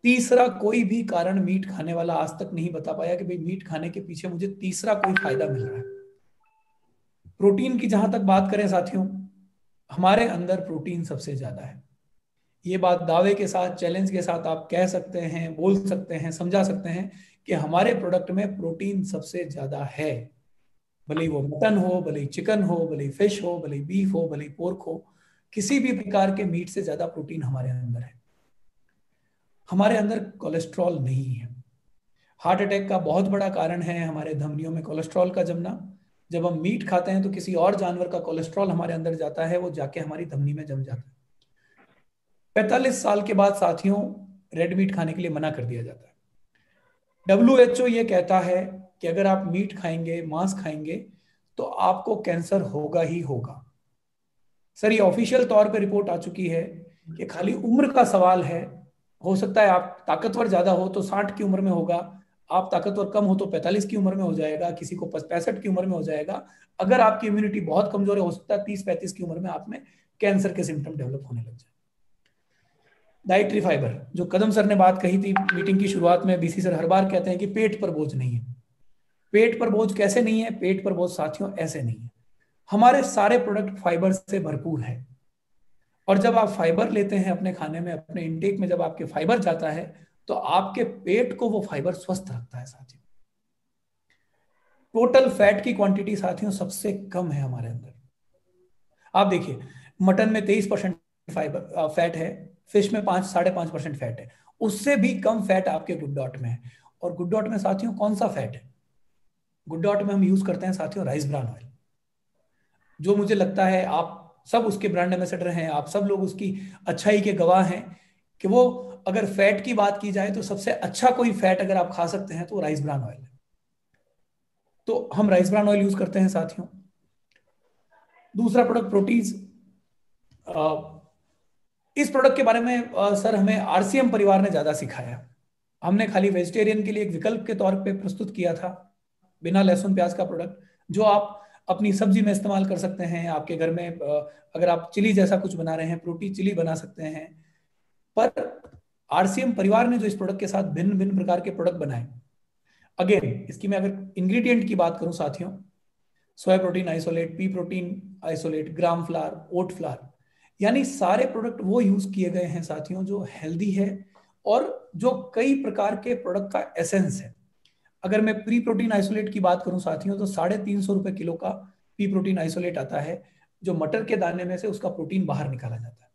तीसरा कोई भी कारण मीट खाने वाला आज तक नहीं बता पाया कि भाई मीट खाने के पीछे मुझे तीसरा कोई फायदा मिल रहा है। प्रोटीन की जहां तक बात करें साथियों, हमारे अंदर प्रोटीन सबसे ज्यादा है। ये बात दावे के साथ, चैलेंज के साथ आप कह सकते हैं, बोल सकते हैं, समझा सकते हैं कि हमारे प्रोडक्ट में प्रोटीन सबसे ज्यादा है। भले ही वो मटन हो, भले ही चिकन हो, भले ही फिश हो, भले ही बीफ हो, भले ही पोर्क हो, किसी भी प्रकार के मीट से ज्यादा प्रोटीन हमारे अंदर है। हमारे अंदर कोलेस्ट्रॉल नहीं है। हार्ट अटैक का बहुत बड़ा कारण है हमारे धमनियों में कोलेस्ट्रॉल का जमना। जब हम मीट खाते हैं तो किसी और जानवर का कोलेस्ट्रॉल हमारे अंदर जाता है, वो जाके हमारी धमनी में जम जाता है। 45 साल के बाद साथियों रेड मीट खाने के लिए मना कर दिया जाता है। WHO ये कहता है कि अगर आप मीट खाएंगे, मांस खाएंगे, तो आपको कैंसर होगा ही होगा। सर ये ऑफिशियल तौर पे रिपोर्ट आ चुकी है कि खाली उम्र का सवाल है। हो सकता है आप ताकतवर ज्यादा हो तो 60 की उम्र में होगा, आप ताकतवर कम हो तो 45 की उम्र में हो जाएगा, किसी को 65 की उम्र में हो जाएगा। अगर आपकी इम्यूनिटी बहुत कमजोर है, हो सकता है 30-35 की उम्र में आप में कैंसर के सिम्टम डेवलप होने लग जाए। डाइटरी फाइबर, जो कदम सर ने बात कही थी मीटिंग की शुरुआत में, बीसी सर हर बार कहते हैं कि पेट पर बोझ नहीं है। पेट पर बोझ कैसे नहीं है? पेट पर बोझ साथियों ऐसे नहीं है। हमारे सारे प्रोडक्ट फाइबर से भरपूर है, और जब आप फाइबर लेते हैं अपने खाने में, अपने इंटेक में जब आपके फाइबर जाता है तो आपके पेट को वो फाइबर स्वस्थ रखता है साथियों। टोटल फैट की क्वांटिटी साथियों सबसे कम है हमारे अंदर। आप देखिए मटन में 23% फाइबर फैट है, फिश में 5-5.5% फैट है, उससे भी कम फैट आपके गुड डॉट में है। और गुड डॉट में साथियों कौन सा फैट है? गुड डॉट में हम यूज करते हैं साथियों राइस ब्रान ऑयल, जो मुझे लगता है आप सब उसके ब्रांड एम्बेसडर हैं, आप सब लोग उसकी अच्छाई के गवाह हैं कि वो अगर फैट की बात की जाए तो सबसे अच्छा कोई फैट अगर आप खा सकते हैं तो राइस ब्रान ऑयल है। तो हम राइस ब्रान ऑयल यूज करते हैं साथियों। दूसरा प्रोडक्ट प्रोटीज। इस प्रोडक्ट के बारे में सर हमें आरसीएम परिवार ने ज्यादा सिखाया। हमने खाली वेजिटेरियन के लिए एक विकल्प के तौर पे प्रस्तुत किया था बिना लहसुन प्याज का प्रोडक्ट, जो आप अपनी सब्जी में इस्तेमाल कर सकते हैं। आपके घर में अगर आप चिली जैसा कुछ बना रहे हैं, प्रोटीन चिली बना सकते हैं। पर आरसीएम परिवार ने जो इस प्रोडक्ट के साथ भिन्न भिन्न प्रकार के प्रोडक्ट बनाए, अगेन इसकी मैं अगर इंग्रेडिएंट की बात करूं साथियों, soy protein isolate, pea protein isolate, gram flour, oat flour, यानी सारे प्रोडक्ट वो यूज किए गए हैं साथियों जो हेल्दी है और जो कई प्रकार के प्रोडक्ट का एसेंस है। अगर मैं प्री प्रोटीन आइसोलेट की बात करूं साथियों तो 350 रुपए किलो का पी प्रोटीन आइसोलेट आता है, जो मटर के दाने में से उसका प्रोटीन बाहर निकाला जाता है।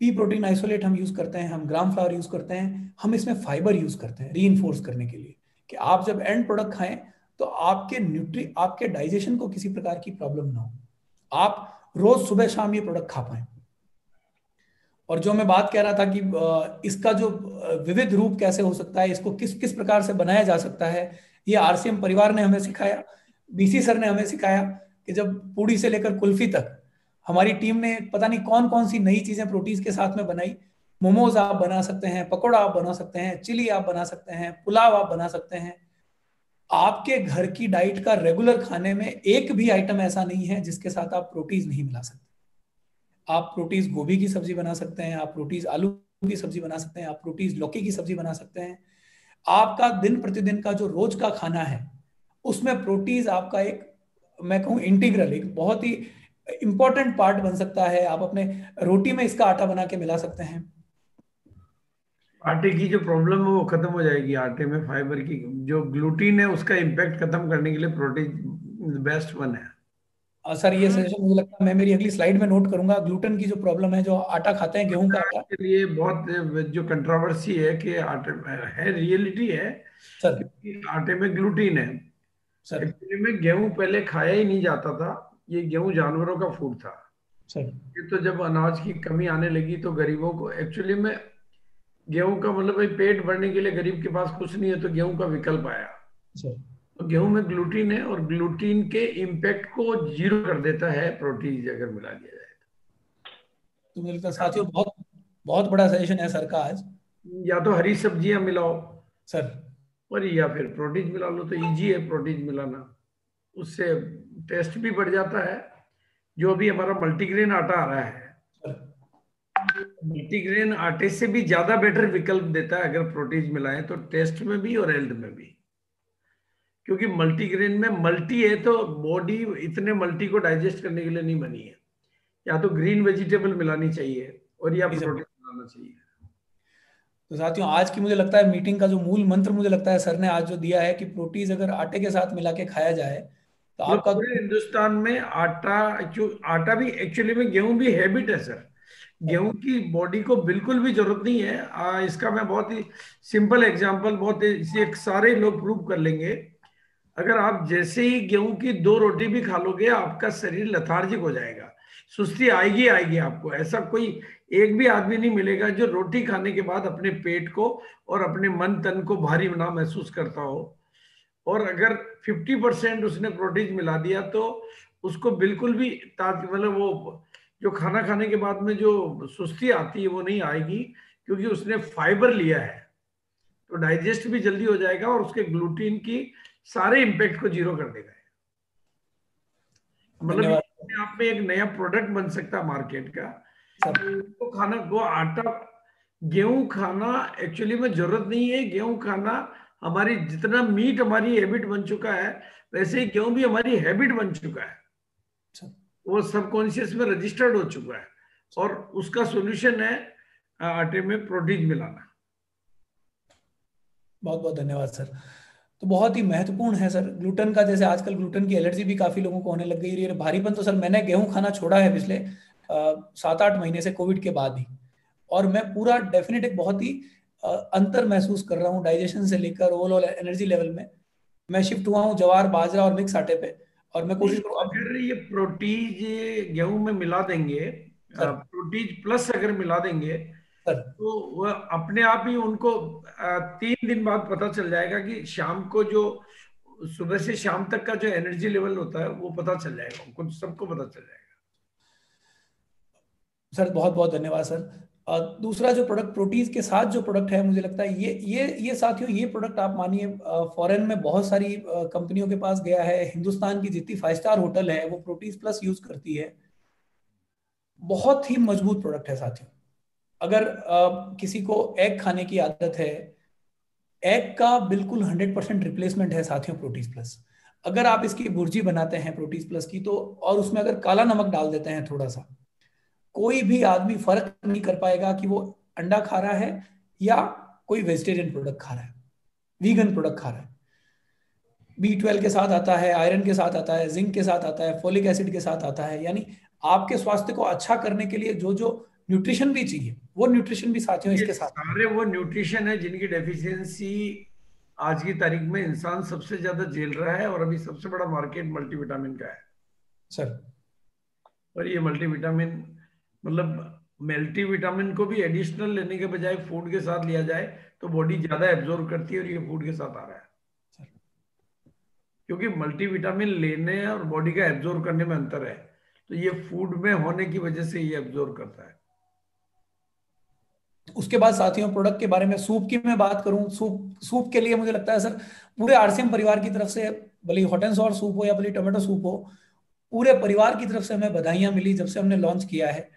पी प्रोटीन आइसोलेट हम यूज करते हैं, हम ग्राम फ्लावर यूज करते हैं, हम इसमें फाइबर यूज करते हैं रीइंफोर्स करने के लिए कि आप जब एंड प्रोडक्ट खाएं तो आपके डाइजेशन को किसी प्रकार की प्रॉब्लम ना हो, आप रोज सुबह शाम ये प्रोडक्ट खा पाए। और जो मैं बात कह रहा था कि इसका जो विविध रूप कैसे हो सकता है, इसको किस किस प्रकार से बनाया जा सकता है, ये आरसीएम परिवार ने हमें सिखाया, बीसी सर ने हमें सिखाया कि जब पूड़ी से लेकर कुल्फी तक हमारी टीम ने पता नहीं कौन कौन सी नई चीजें प्रोटीन के साथ में बनाई। मोमोज आप बना सकते हैं, पकौड़ा आप बना सकते हैं, चिली आप बना सकते हैं, पुलाव आप बना सकते हैं। आपके घर की डाइट का रेगुलर खाने में एक भी आइटम ऐसा नहीं है जिसके साथ आप प्रोटीन नहीं मिला सकते। आप प्रोटीज गोभी की सब्जी बना सकते हैं, आप प्रोटीज आलू की सब्जी बना सकते हैं, आप प्रोटीज लौकी की सब्जी बना सकते हैं। आपका दिन प्रतिदिन का जो रोज का खाना है उसमें प्रोटीज आपका एक, मैं कहूँ इंटीग्रल, एक बहुत ही इंपॉर्टेंट पार्ट बन सकता है। आप अपने रोटी में इसका आटा बना के मिला सकते हैं। आटे की जो प्रॉब्लम है वो खत्म हो जाएगी। आटे में फाइबर की जो ग्लूटीन है उसका इम्पैक्ट खत्म करने के लिए प्रोटीन बेस्ट वन है। सर ये सजेशन मुझे लगता है मैं मेरी अगली स्लाइड में नोट करूंगा। ग्लूटेन की जो प्रॉब्लम है, जो आटा खाते हैं गेहूं का आटा, के लिए बहुत जो कंट्रोवर्सी है कि आटे है, रियलिटी है सर क्योंकि आटे में ग्लूटीन है। सर एक्चुअली में गेहूं पहले खाया ही नहीं जाता था, ये गेहूं जानवरों का फूड था। सर ये तो जब अनाज की कमी आने लगी तो गरीबों को एक्चुअली में गेहूं का मतलब भाई पेट भरने के लिए गरीब के पास कुछ नहीं है तो गेहूं का विकल्प आया। सर तो गेहूं में ग्लूटीन है और ग्लूटीन के इम्पैक्ट को जीरो कर देता है प्रोटीन अगर मिला दिया जाए तो मुझे लगता है साथियों बहुत बहुत बड़ा सजेशन है सर का आज। तो। या तो हरी सब्जियां मिलाओ सर और या फिर प्रोटीन मिला लो, तो इजी है प्रोटीन मिलाना, उससे टेस्ट भी बढ़ जाता है। जो भी हमारा मल्टीग्रेन आटा आ रहा है, सर मल्टीग्रेन आटे से भी ज्यादा बेटर विकल्प देता है अगर प्रोटीन मिलाएं तो, टेस्ट में भी और हेल्थ में भी। क्योंकि मल्टीग्रेन में मल्टी है तो बॉडी इतने मल्टी को डाइजेस्ट करने के लिए नहीं बनी है। या तो ग्रीन वेजिटेबल मिलानी चाहिए और या जी सर। प्रोटीन मिलाना चाहिए। तो साथियों आज की मुझे लगता है मीटिंग का जो मूल मंत्र मुझे लगता है सर ने आज जो दिया है कि प्रोटीज अगर आटे के साथ मिला के खाया जाए तो मतलब आपका। पूरे हिंदुस्तान में आटा, जो आटा भी एक्चुअली में गेहूं भी हैबिट है सर। गेहूं की बॉडी को बिल्कुल भी जरूरत नहीं है। इसका मैं बहुत ही सिंपल एग्जांपल, बहुत इसे एक सारे लोग प्रूव कर लेंगे। अगर आप जैसे ही गेहूं की 2 रोटी भी खा लोगे आपका शरीर लथार्जिक हो जाएगा, सुस्ती आएगी आएगी आपको। ऐसा कोई एक भी आदमी नहीं मिलेगा जो रोटी खाने के बाद अपने पेट को और अपने मन तन को भारी ना महसूस करता हो। और अगर 50% उसने प्रोटीन मिला दिया तो उसको बिल्कुल भी मतलब वो जो खाना खाने के बाद में जो सुस्ती आती है वो नहीं आएगी, क्योंकि उसने फाइबर लिया है। तो डाइजेस्ट भी जल्दी हो जाएगा और उसके ग्लूटीन की सारे इंपैक्ट को जीरो कर देगा। मतलब ये धन्यवाद अपने आप में एक नया प्रोडक्ट बन सकता है मार्केट का। सर। तो खाना वो आटा, गेहूं खाना एक्चुअली में जरूरत नहीं है। गेहूं खाना हमारी, जितना मीट हमारी हैबिट बन चुका है वैसे ही गेहूं भी हमारी हैबिट बन चुका है। सर वो सबकॉन्शियस में रजिस्टर्ड हो चुका है और उसका सॉल्यूशन है आटे में प्रोटीन मिलाना। बहुत बहुत धन्यवाद सर। तो बहुत ही महत्वपूर्ण है सर ग्लूटेन का। जैसे आजकल ग्लूटेन की एलर्जी भी काफी लोगों को होने लग गई है। ये भारीपन तो सर मैंने गेहूं खाना छोड़ा है पिछले 7-8 महीने से कोविड के बाद ही। और मैं पूरा डेफिनेट एक बहुत ही अंतर महसूस कर रहा हूँ डाइजेशन से लेकर ओवरऑल एनर्जी लेवल में। मैं शिफ्ट हुआ हूँ ज्वार बाजरा और मिक्स आटे पे। और मैं कोशिश नहीं, करूँ अब। अगर ये प्रोटीज गेहूं में मिला देंगे, सर प्रोटीज प्लस अगर मिला देंगे सर तो वह अपने आप ही उनको 3 दिन बाद पता चल जाएगा कि शाम को जो सुबह से शाम तक का जो एनर्जी लेवल होता है वो पता चल जाएगा उनको, सबको पता चल जाएगा। सर बहुत बहुत धन्यवाद सर। दूसरा जो प्रोडक्ट प्रोटीज के साथ जो प्रोडक्ट है मुझे लगता है ये साथियों ये प्रोडक्ट आप मानिए फॉरेन में बहुत सारी कंपनियों के पास गया है। हिंदुस्तान की जितनी 5 स्टार होटल है वो प्रोटीज प्लस यूज करती है। बहुत ही मजबूत प्रोडक्ट है साथियों। अगर किसी को एग खाने की आदत है, एग का बिल्कुल 100% रिप्लेसमेंट है साथियों प्रोटीज प्लस। अगर आप इसकी भुर्जी बनाते हैं प्रोटीज प्लस की तो और उसमें अगर काला नमक डाल देते हैं थोड़ा सा, कोई भी आदमी फर्क नहीं कर पाएगा कि वो अंडा खा रहा है या कोई वेजिटेरियन प्रोडक्ट खा रहा है, वीगन प्रोडक्ट खा रहा है। B12 के साथ आता है, आयरन के साथ आता है, जिंक के साथ आता है, फोलिक एसिड के साथ आता है। यानी आपके स्वास्थ्य को अच्छा करने के लिए जो जो न्यूट्रिशन भी चाहिए वो न्यूट्रिशन भी साथियों ये इसके साथ है। सारे वो न्यूट्रिशन है जिनकी डेफिशिएंसी आज की तारीख में इंसान सबसे ज्यादा झेल रहा है। और अभी सबसे बड़ा मार्केट मल्टीविटामिन का है। सर और ये मल्टीविटामिन मतलब मल्टीविटामिन को भी एडिशनल लेने के बजाय फूड के साथ लिया जाए तो बॉडी ज्यादा एब्जॉर्ब करती है, और ये फूड के साथ आ रहा है। क्योंकि मल्टीविटामिन लेने और बॉडी का एब्जॉर्ब करने में अंतर है, तो ये फूड में होने की वजह से ये एब्जॉर्ब करता है। उसके बाद साथियों प्रोडक्ट के बारे में सूप की मैं बात करूं, सूप सूप के लिए मुझे लगता है सर पूरे आरसीएम परिवार की तरफ से, भले हॉट एंड सॉर सूप हो या भले टोमेटो सूप हो, पूरे परिवार की तरफ से हमें बधाइयां मिली जब से हमने लॉन्च किया है।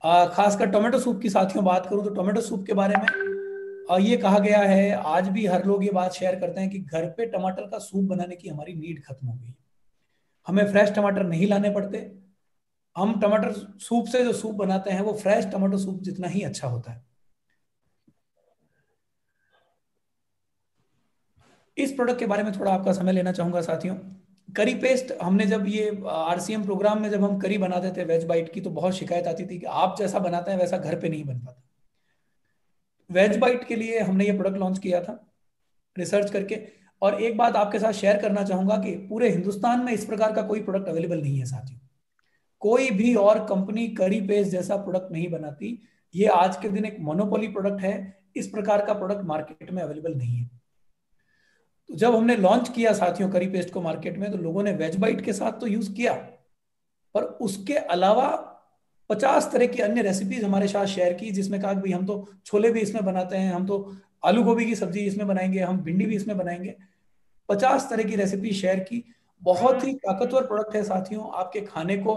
खासकर टोमेटो सूप की साथियों बात करूं तो टोमेटो सूप के बारे में ये कहा गया है, आज भी हर लोग ये बात शेयर करते हैं कि घर पे टमाटर का सूप बनाने की हमारी नीड खत्म हो गई। हमें फ्रेश टमाटर नहीं लाने पड़ते। हम टमाटर सूप से जो सूप बनाते हैं वो फ्रेश टमाटो सूप जितना ही अच्छा होता है। इस प्रोडक्ट के बारे में थोड़ा आपका समय लेना चाहूंगा साथियों। करी पेस्ट, हमने जब ये आरसीएम प्रोग्राम में जब हम करी बनाते थे वेज बाइट की तो बहुत शिकायत आती थी कि आप जैसा बनाते हैं वैसा घर पे नहीं बन पाता। वेज बाइट के लिए हमने ये प्रोडक्ट लॉन्च किया था रिसर्च करके। और एक बात आपके साथ शेयर करना चाहूंगा कि पूरे हिंदुस्तान में इस प्रकार का कोई प्रोडक्ट अवेलेबल नहीं है साथियों। कोई भी और कंपनी करी पेस्ट जैसा प्रोडक्ट नहीं बनाती। ये आज के दिन एक मोनोपोली प्रोडक्ट है। इस प्रकार का प्रोडक्ट मार्केट में अवेलेबल नहीं है। तो जब हमने लॉन्च किया साथियों करी पेस्ट को मार्केट में, तो लोगों ने वेज बाइट के साथ तो यूज किया, पर उसके अलावा 50 तरह की अन्य रेसिपीज हमारे साथ शेयर की, जिसमें कहा कि भाई हम तो छोले भी इसमें बनाते हैं, हम तो आलू गोभी की सब्जी इसमें बनाएंगे, हम भिंडी भी इसमें बनाएंगे। 50 तरह की रेसिपी शेयर की। बहुत ही ताकतवर प्रोडक्ट है साथियों। आपके खाने को,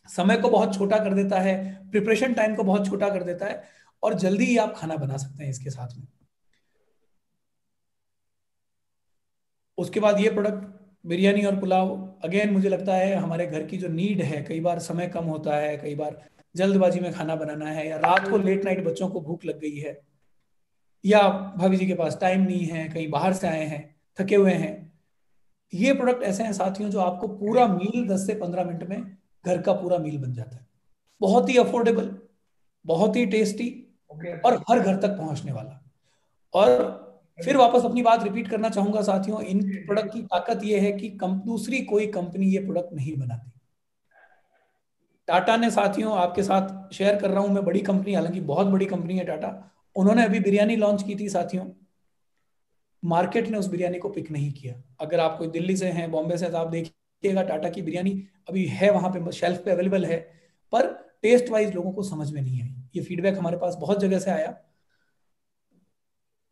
समय को बहुत छोटा कर देता है, प्रिपरेशन टाइम को बहुत छोटा कर देता है, और जल्दी ही आप खाना बना सकते हैं इसके साथ में। उसके बाद ये प्रोडक्ट बिरयानी और पुलाव, अगेन मुझे लगता है हमारे घर की जो नीड है, कई बार समय कम होता है, कई बार जल्दबाजी में खाना बनाना है, या रात को लेट नाइट बच्चों को भूख लग गई है, या भाभी जी के पास टाइम नहीं है, कहीं बाहर से आए हैं, थके हुए हैं। ये प्रोडक्ट ऐसे हैं साथियों जो आपको पूरा मील 10 से 15 मिनट में घर का पूरा मील बन जाता है। बहुत ही अफोर्डेबल, बहुत ही टेस्टी, और हर घर तक पहुंचने वाला। और फिर वापस अपनी बात रिपीट करना चाहूंगा साथियों, इन प्रोडक्ट की ताकत यह है कि दूसरी कोई कंपनी ये प्रोडक्ट नहीं बनाती। टाटा ने साथियों, आपके साथ शेयर कर रहा हूं मैं, बड़ी कंपनी, हालांकि बहुत बड़ी कंपनी है टाटा, उन्होंने अभी बिरयानी लॉन्च की थी साथियों। मार्केट ने उस बिरयानी को पिक नहीं किया। अगर आप कोई दिल्ली से हैं, बॉम्बे से, तो आप देखिएगा टाटा की बिरयानी अभी है वहां पे, शेल्फ पे अवेलेबल है, पर टेस्ट वाइज लोगों को समझ में नहीं आई। ये फीडबैक हमारे पास बहुत जगह से आया।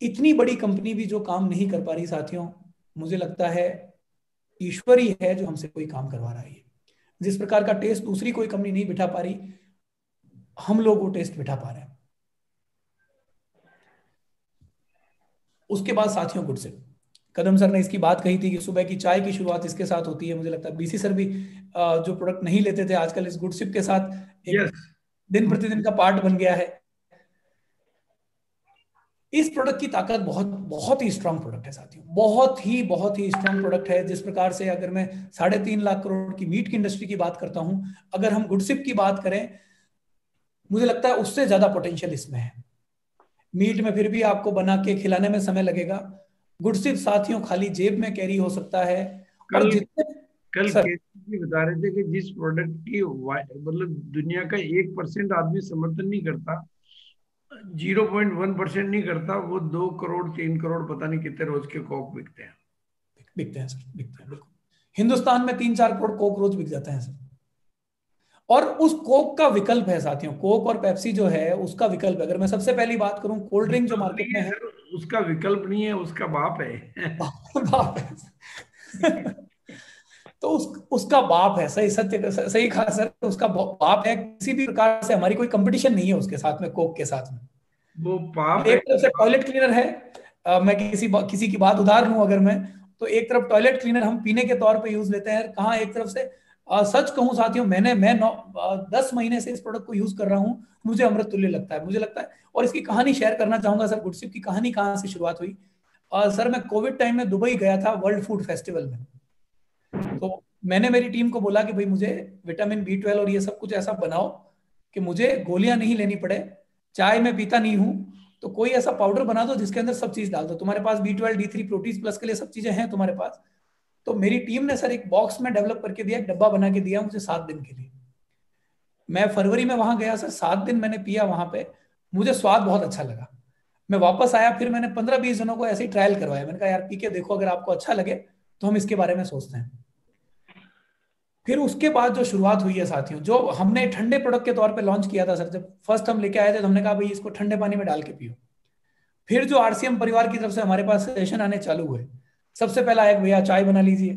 इतनी बड़ी कंपनी भी जो काम नहीं कर पा रही साथियों, मुझे लगता है ईश्वर ही है जो हमसे कोई काम करवा रहा है। जिस प्रकार का टेस्ट दूसरी कोई कंपनी नहीं बिठा पा रही, हम लोग वो टेस्ट बिठा पा रहे हैं। उसके बाद साथियों गुडसिप, कदम सर ने इसकी बात कही थी कि सुबह की चाय की शुरुआत इसके साथ होती है। मुझे लगता है बीसी सर भी जो प्रोडक्ट नहीं लेते थे, आजकल इस गुडसिप के साथ एक दिन प्रतिदिन का पार्ट बन गया है। इस प्रोडक्ट की ताकत बहुत बहुत ही स्ट्रांग प्रोडक्ट है साथियों, बहुत ही स्ट्रांग प्रोडक्ट है। जिस प्रकार से अगर मैं 3.5 लाख करोड़ की मीट की इंडस्ट्री की बात करता हूं, अगर हम गुडसिप की बात करें, मुझे लगता है उससे ज्यादा पोटेंशियल इसमें है। मीट में फिर भी आपको बना के खिलाने में समय लगेगा, गुडसिप साथियों खाली जेब में कैरी हो सकता है। और कल केसी बता रहे थे कि जिस प्रोडक्ट की मतलब दुनिया का 1% आदमी समर्थन नहीं करता, 0.1% नहीं करता, वो 2 करोड़ 3 करोड़ पता नहीं कितने रोज के कोक बिकते हैं सर, बिकते हैं बिल्कुल। हिंदुस्तान में 3-4 करोड़ कोक रोज बिक जाते हैं सर। और उस कोक का विकल्प है साथियों, कोक और पेप्सी जो है उसका विकल्प है। अगर मैं सबसे पहली बात करूं, कोल्ड ड्रिंक जो मार्केट में है, उसका विकल्प नहीं है, उसका बाप है। बाप है। तो उसका बाप है, सही सत्य सही कहा सर, उसका बाप है। किसी भी प्रकार से हमारी कोई कंपटीशन नहीं है उसके साथ में, कोक के साथ में। वो पाप एक तरफ से टॉयलेट क्लीनर है, मैं किसी की बात उधार लूं अगर मैं, तो एक तरफ टॉयलेट क्लीनर हम पीने के तौर पे यूज लेते हैं, कहाँ एक तरफ से सच कहूं साथियों, मैं 10 महीने से इस प्रोडक्ट को यूज कर रहा हूं, मुझे अमृत तुल्य लगता है, मुझे लगता है। और इसकी कहानी शेयर करना चाहूंगा सर, गुडसिप की कहानी कहाँ से शुरुआत हुई। सर मैं कोविड टाइम में दुबई गया था वर्ल्ड फूड फेस्टिवल में, तो मैंने मेरी टीम को बोला कि भाई मुझे विटामिन B12 और ये सब कुछ ऐसा बनाओ कि मुझे गोलियां नहीं लेनी पड़े, चाय में पीता नहीं हूं, तो कोई ऐसा पाउडर बना दो जिसके अंदर सब चीज डाल दो, तुम्हारे पास B12 D3 प्रोटीन प्लस के लिए सब चीजें हैं तुम्हारे पास। तो मेरी टीम ने सर एक बॉक्स में डेवलप करके दिया, एक डब्बा बना के दिया मुझे 7 दिन के लिए। मैं फरवरी में वहां गया सर, 7 दिन मैंने पिया वहां पे, मुझे स्वाद बहुत अच्छा लगा। मैं वापस आया, फिर मैंने 15-20 जनों को ऐसे ही ट्रायल करवाया। मैंने कहा यार पी के देखो, अगर आपको अच्छा लगे तो हम इसके बारे में सोचते हैं। फिर उसके बाद जो शुरुआत हुई है साथियों, जो हमने ठंडे प्रोडक्ट के तौर पे लॉन्च किया था सर, जब फर्स्ट हम लेके आए थे तो हमने कहा भाई इसको ठंडे पानी में डाल के पियो। फिर जो RCM परिवार की तरफ से हमारे पास सेशन आने चालू हुए, सबसे पहला आया भैया चाय बना लीजिए,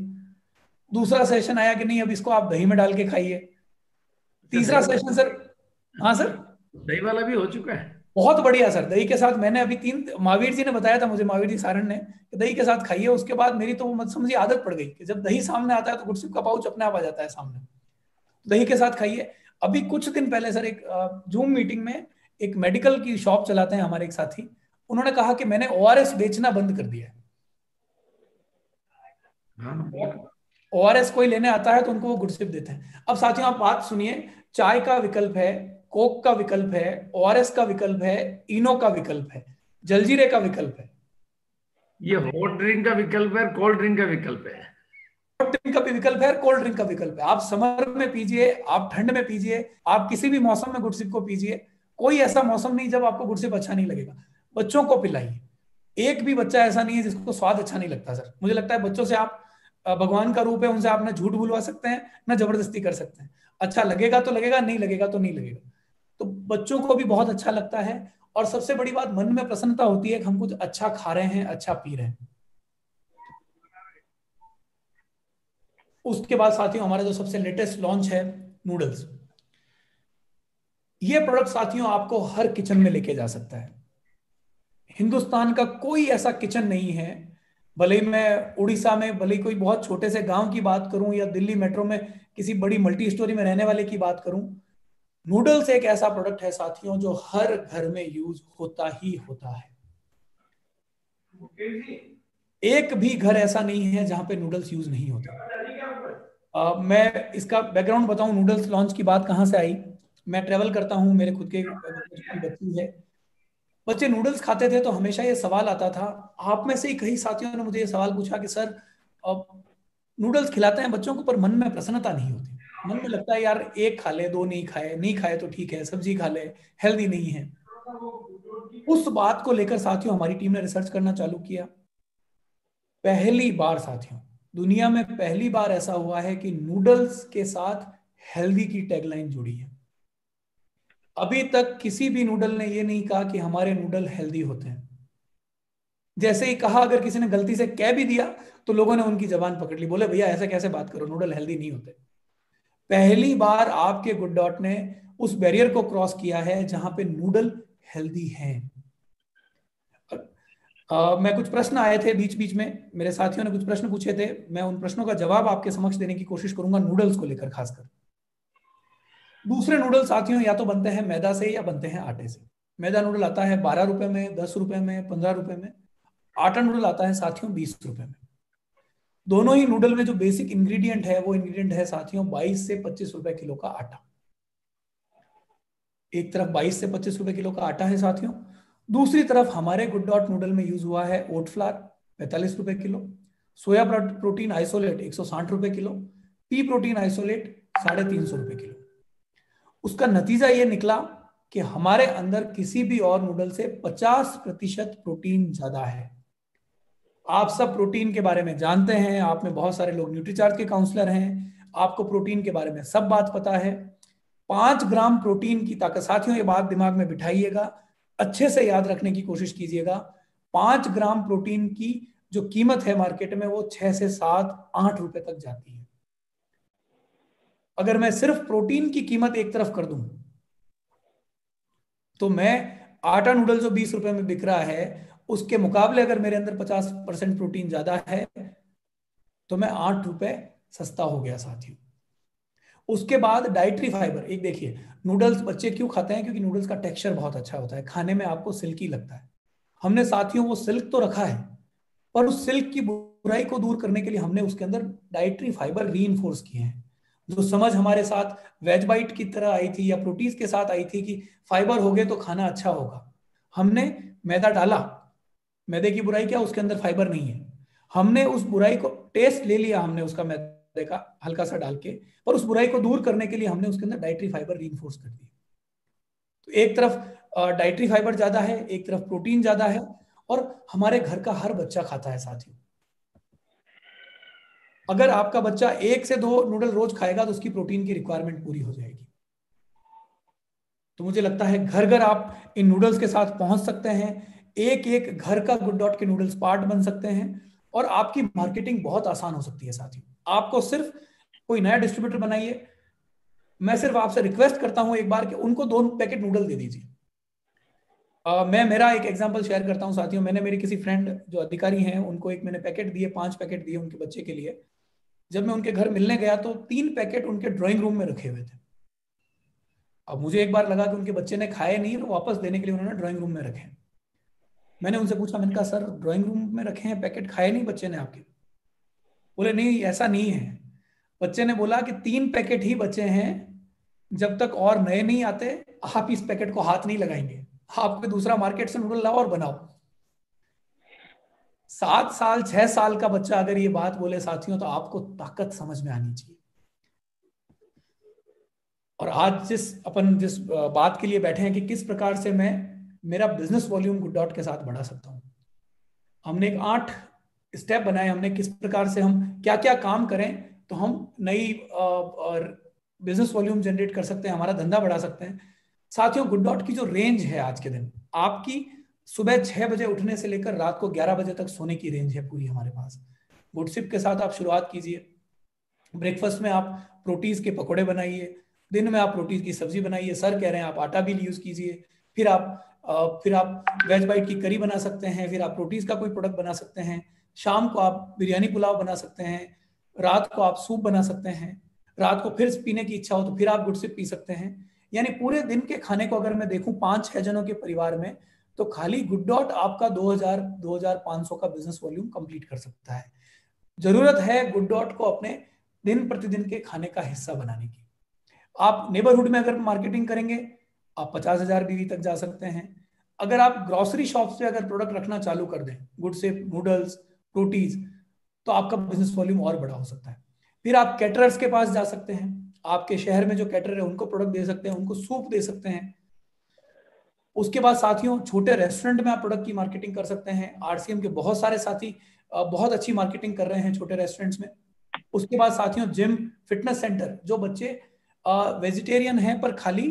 दूसरा सेशन आया कि नहीं अब इसको आप दही में डाल के खाइए, तीसरा सेशन सर, हाँ सर दही वाला भी हो चुका है, बहुत बढ़िया सर। दही के साथ मैंने अभी 3, महावीर जी ने बताया था मुझे, महावीर जी सारण ने, कि दही के साथ खाइए। उसके बाद मेरी तो मत समझिए आदत पड़ गई कि जब दही सामने आता है तो गुडसिप का पाउच अपने आप आ जाता है सामने, दही के साथ खाइए। अभी कुछ दिन पहले सर एक जूम मीटिंग में एक मेडिकल की शॉप चलाते हैं हमारे एक साथी, उन्होंने कहा कि मैंने ORS बेचना बंद कर दिया है। ORS कोई लेने आता है तो उनको वो गुडसिप देते हैं। अब साथियों आप बात सुनिए, चाय का विकल्प है, कोक का विकल्प है, ORS का विकल्प है, इनो का विकल्प है, जलजीरे का विकल्प है। ये हॉट ड्रिंक का विकल्प है, कोल्ड ड्रिंक का विकल्प है। हॉट ड्रिंक का भी विकल्प है, कोल्ड ड्रिंक का विकल्प है। आप समर में पीजिए, आप ठंड में पीजिए, आप किसी भी मौसम में गुड़सिप को पीजिए। कोई ऐसा मौसम नहीं जब आपको गुड़सिप अच्छा नहीं लगेगा। बच्चों को पिलाइए। एक भी बच्चा ऐसा नहीं है जिसको स्वाद अच्छा नहीं लगता सर। मुझे लगता है बच्चों से आप भगवान का रूप है, उनसे आप ना झूठ बुलवा सकते हैं ना जबरदस्ती कर सकते हैं। अच्छा लगेगा तो लगेगा, नहीं लगेगा तो नहीं लगेगा। तो बच्चों को भी बहुत अच्छा लगता है। और सबसे बड़ी बात, मन में प्रसन्नता होती है कि हम कुछ अच्छा खा रहे हैं, अच्छा पी रहे हैं। उसके बाद साथियों हमारा जो सबसे लेटेस्ट लॉन्च है, नूडल्स। ये प्रोडक्ट साथियों आपको हर किचन में लेके जा सकता है। हिंदुस्तान का कोई ऐसा किचन नहीं है, भले ही मैं उड़ीसा में, भले ही कोई बहुत छोटे से गांव की बात करूं या दिल्ली मेट्रो में किसी बड़ी मल्टी स्टोरी में रहने वाले की बात करूं, नूडल्स एक ऐसा प्रोडक्ट है साथियों जो हर घर में यूज होता ही होता है। एक भी घर ऐसा नहीं है जहां पे नूडल्स यूज नहीं होता। मैं इसका बैकग्राउंड बताऊं, नूडल्स लॉन्च की बात कहां से आई। मैं ट्रेवल करता हूं, मेरे खुद के बच्ची है, बच्चे नूडल्स खाते थे तो हमेशा ये सवाल आता था। आप में से ही कई साथियों ने मुझे ये सवाल पूछा कि सर, अब नूडल्स खिलाते हैं बच्चों को पर मन में प्रसन्नता नहीं होती। मन में लगता है यार एक खा ले, दो नहीं खाए, नहीं खाए तो ठीक है, सब्जी खा ले, हेल्दी नहीं है। उस बात को लेकर साथियों हमारी टीम ने रिसर्च करना चालू किया। पहली बार साथियों, दुनिया में पहली बार ऐसा हुआ है कि नूडल्स के साथ हेल्दी की टैगलाइन जुड़ी है। अभी तक किसी भी नूडल ने यह नहीं कहा कि हमारे नूडल हेल्दी होते हैं। जैसे ही कहा, अगर किसी ने गलती से कह भी दिया तो लोगों ने उनकी जबान पकड़ ली, बोले भैया ऐसे कैसे बात करो, नूडल हेल्दी नहीं होते। पहली बार आपके गुड डॉट ने उस बैरियर को क्रॉस किया है जहां पे नूडल हेल्दी हैं। मैं कुछ प्रश्न आए थे बीच बीच में, मेरे साथियों ने कुछ प्रश्न पूछे थे, मैं उन प्रश्नों का जवाब आपके समक्ष देने की कोशिश करूंगा नूडल्स को लेकर खासकर। दूसरे नूडल साथियों या तो बनते हैं मैदा से या बनते हैं आटे से। मैदा नूडल आता है 12 रुपए में, 10 रुपए में, 15 रुपए में। आटा नूडल आता है साथियों 20 रुपए में। दोनों ही नूडल में जो बेसिक इंग्रेडिएंट है वो इंग्रेडिएंट है साथियों 22 से 25 रुपए किलो का आटा। एक तरफ 22 से 25 रुपए किलो का आटा है साथियों, दूसरी तरफ हमारे गुड डॉट नूडल में यूज हुआ है ओट फ्लावर 45 रुपए किलो, सोया प्रोटीन आइसोलेट 160 रुपए किलो, पी प्रोटीन आइसोलेट 350 रुपए किलो। उसका नतीजा यह निकला कि हमारे अंदर किसी भी और नूडल से 50% प्रोटीन ज्यादा है। आप सब प्रोटीन के बारे में जानते हैं, आप में बहुत सारे लोग न्यूट्रीचार्ज के काउंसलर हैं, आपको प्रोटीन के बारे में सब बात पता है। 5 ग्राम प्रोटीन की ताकत, साथियों ये बात दिमाग में बिठाइएगा, अच्छे से याद रखने की कोशिश कीजिएगा। 5 ग्राम प्रोटीन की जो कीमत है मार्केट में वो 6 से 7 8 रुपए तक जाती है। अगर मैं सिर्फ प्रोटीन की कीमत एक तरफ कर दूं तो मैं आटा नूडल जो 20 रुपए में बिक रहा है उसके मुकाबले अगर मेरे अंदर 50% प्रोटीन ज्यादा है तो मैं 8 रुपए सस्ता हो गया साथियों। उसके बाद डाइटरी फाइबर, एक देखिए, नूडल्स बच्चे क्यों खाते हैं, क्योंकि नूडल्स का टेक्सचर बहुत अच्छा होता है, खाने में आपको सिल्की लगता है। हमने साथियों वो सिल्क तो रखा है, पर उस सिल्क की बुराई को दूर करने के लिए हमने उसके अंदर डाइटरी फाइबर रीइंफोर्स किए हैं। जो समझ हमारे साथ वेज बाइट की तरह आई थी या प्रोटीज के साथ आई थी कि फाइबर हो गए तो खाना अच्छा होगा, हमने मैदा डाला। मैदे की बुराई क्या, उसके अंदर फाइबर नहीं है। हमने उस बुराई को टेस्ट ले लिया, हमने उसका मैदे का हल्का सा डाल के, पर उस बुराई को दूर करने के लिए हमने उसके अंदर डाइटरी फाइबर रीइंफोर्स कर दिया। तो एक तरफ डाइटरी फाइबर ज्यादा है, एक तरफ प्रोटीन ज्यादा है, और हमारे घर का हर बच्चा खाता है साथियों। अगर आपका बच्चा 1 से 2 नूडल रोज खाएगा तो उसकी प्रोटीन की रिक्वायरमेंट पूरी हो जाएगी। तो मुझे लगता है घर घर आप इन नूडल्स के साथ पहुंच सकते हैं, एक एक घर का गुड डॉट के नूडल्स पार्ट बन सकते हैं, और आपकी मार्केटिंग बहुत आसान हो सकती है साथियों। आपको सिर्फ कोई नया डिस्ट्रीब्यूटर बनाइए, मैं सिर्फ आपसे रिक्वेस्ट करता हूं एक बार कि उनको 2 पैकेट नूडल दे दीजिए। मैं मेरा एक एग्जांपल शेयर करता हूं साथियों। मैंने मेरी किसी फ्रेंड जो अधिकारी हैं उनको एक मैंने पैकेट दिए, 5 पैकेट दिए उनके बच्चे के लिए। जब मैं उनके घर मिलने गया तो 3 पैकेट उनके ड्राइंग रूम में रखे हुए थे। अब मुझे एक बार लगा कि उनके बच्चे ने खाए नहीं, तो वापस देने के लिए उन्होंने ड्राइंग रूम में रखे। मैंने उनसे पूछा, मैंने कहा सर ड्राइंग रूम में रखे हैं पैकेट, खाए नहीं बच्चे ने आपके? बोले नहीं ऐसा नहीं है। बच्चे ने बोला कि 3 पैकेट ही बचे हैं, जब तक और नए नहीं आते आप इस पैकेट को हाथ नहीं लगाएंगे, आप कोई दूसरा मार्केट से नूडल लाओ और बनाओ। 7 साल 6 साल का बच्चा अगर ये बात बोले साथियों, तो आपको ताकत समझ में आनी चाहिए। और आज जिस बात के लिए बैठे हैं कि किस प्रकार से मैं मेरा बिजनेस वॉल्यूम गुड डॉट के साथ बढ़ा सकता हूं, हमने एक 8 स्टेप बनाए, हमने किस प्रकार से हम क्या क्या काम करें तो हम नई बिजनेस वॉल्यूम जनरेट कर सकते हैं, हमारा धंधा बढ़ा सकते हैं। साथियों, गुड डॉट की जो रेंज है आज के दिन, आपकी सुबह 6 बजे उठने से लेकर रात को 11 बजे तक सोने की रेंज है पूरी हमारे पास। गुडसिप के साथ आप शुरुआत कीजिए। ब्रेकफास्ट में आप प्रोटीज के पकौड़े बनाइए, दिन में आप प्रोटीज की सब्जी बनाइए, सर कह रहे हैं आप आटा भी यूज कीजिए, फिर आप वेज बाइट की करी बना सकते हैं, फिर आप प्रोटीज का कोई प्रोडक्ट बना सकते हैं, शाम को आप बिरयानी पुलाव बना सकते हैं, रात को आप सूप बना सकते हैं, रात को फिर पीने की इच्छा हो तो फिर आप गुडसिप पी सकते हैं। यानी पूरे दिन के खाने को अगर मैं देखूं 5-6 जनों के परिवार में, तो खाली गुड डॉट आपका 2000-2500 का बिजनेस वॉल्यूम कंप्लीट कर सकता है। जरूरत है गुड डॉट को अपने दिन प्रतिदिन के खाने का हिस्सा बनाने की। आप नेबरहुड में अगर मार्केटिंग करेंगे, आप 50,000 बीवी तक जा सकते हैं। अगर आप ग्रोसरी शॉप से अगर प्रोडक्ट रखना चालू कर दें, गुडसिप, नूडल्स, रोटीज, तो आपका बिजनेस वॉल्यूम और बड़ा हो सकता है। फिर आप कैटरर्स के पास जा सकते हैं, आपके शहर में जो कैटरर है उनको प्रोडक्ट दे सकते हैं, उनको सूप दे सकते हैं। उसके बाद साथियों, छोटे रेस्टोरेंट में आप प्रोडक्ट की मार्केटिंग कर सकते हैं। आरसीएम के बहुत सारे साथी बहुत अच्छी मार्केटिंग कर रहे हैं छोटे रेस्टोरेंट्स में। उसके बाद साथियों, जिम, फिटनेस सेंटर, जो बच्चे वेजिटेरियन हैं पर खाली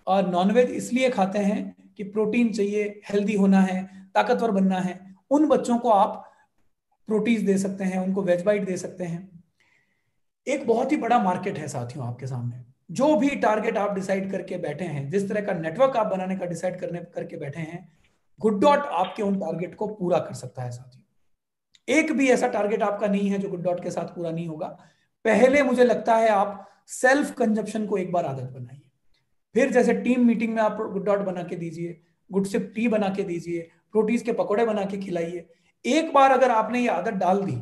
नॉनवेज इसलिए खाते हैं कि प्रोटीन चाहिए, हेल्दी होना है, ताकतवर बनना है, उन बच्चों को आप प्रोटीन दे सकते हैं, उनको वेज बाइट दे सकते हैं। एक बहुत ही बड़ा मार्केट है साथियों आपके सामने। जो भी टारगेट आप डिसाइड करके बैठे हैं, जिस तरह का नेटवर्क आप बनाने का डिसाइड करके बैठे हैं, गुड डॉट आपके उन टारगेट को पूरा कर सकता है साथियों। एक भी ऐसा टारगेट आपका नहीं है जो गुड डॉट के साथ पूरा नहीं होगा। पहले मुझे लगता है आप सेल्फ कंजप्शन को एक बार आदत बनाइए, फिर जैसे टीम मीटिंग में आप गुड डॉट बना के दीजिए, गुडसिप टी बना के दीजिए, प्रोटीज के पकौड़े बना के खिलाइए। एक बार अगर आपने ये आदत डाल दी,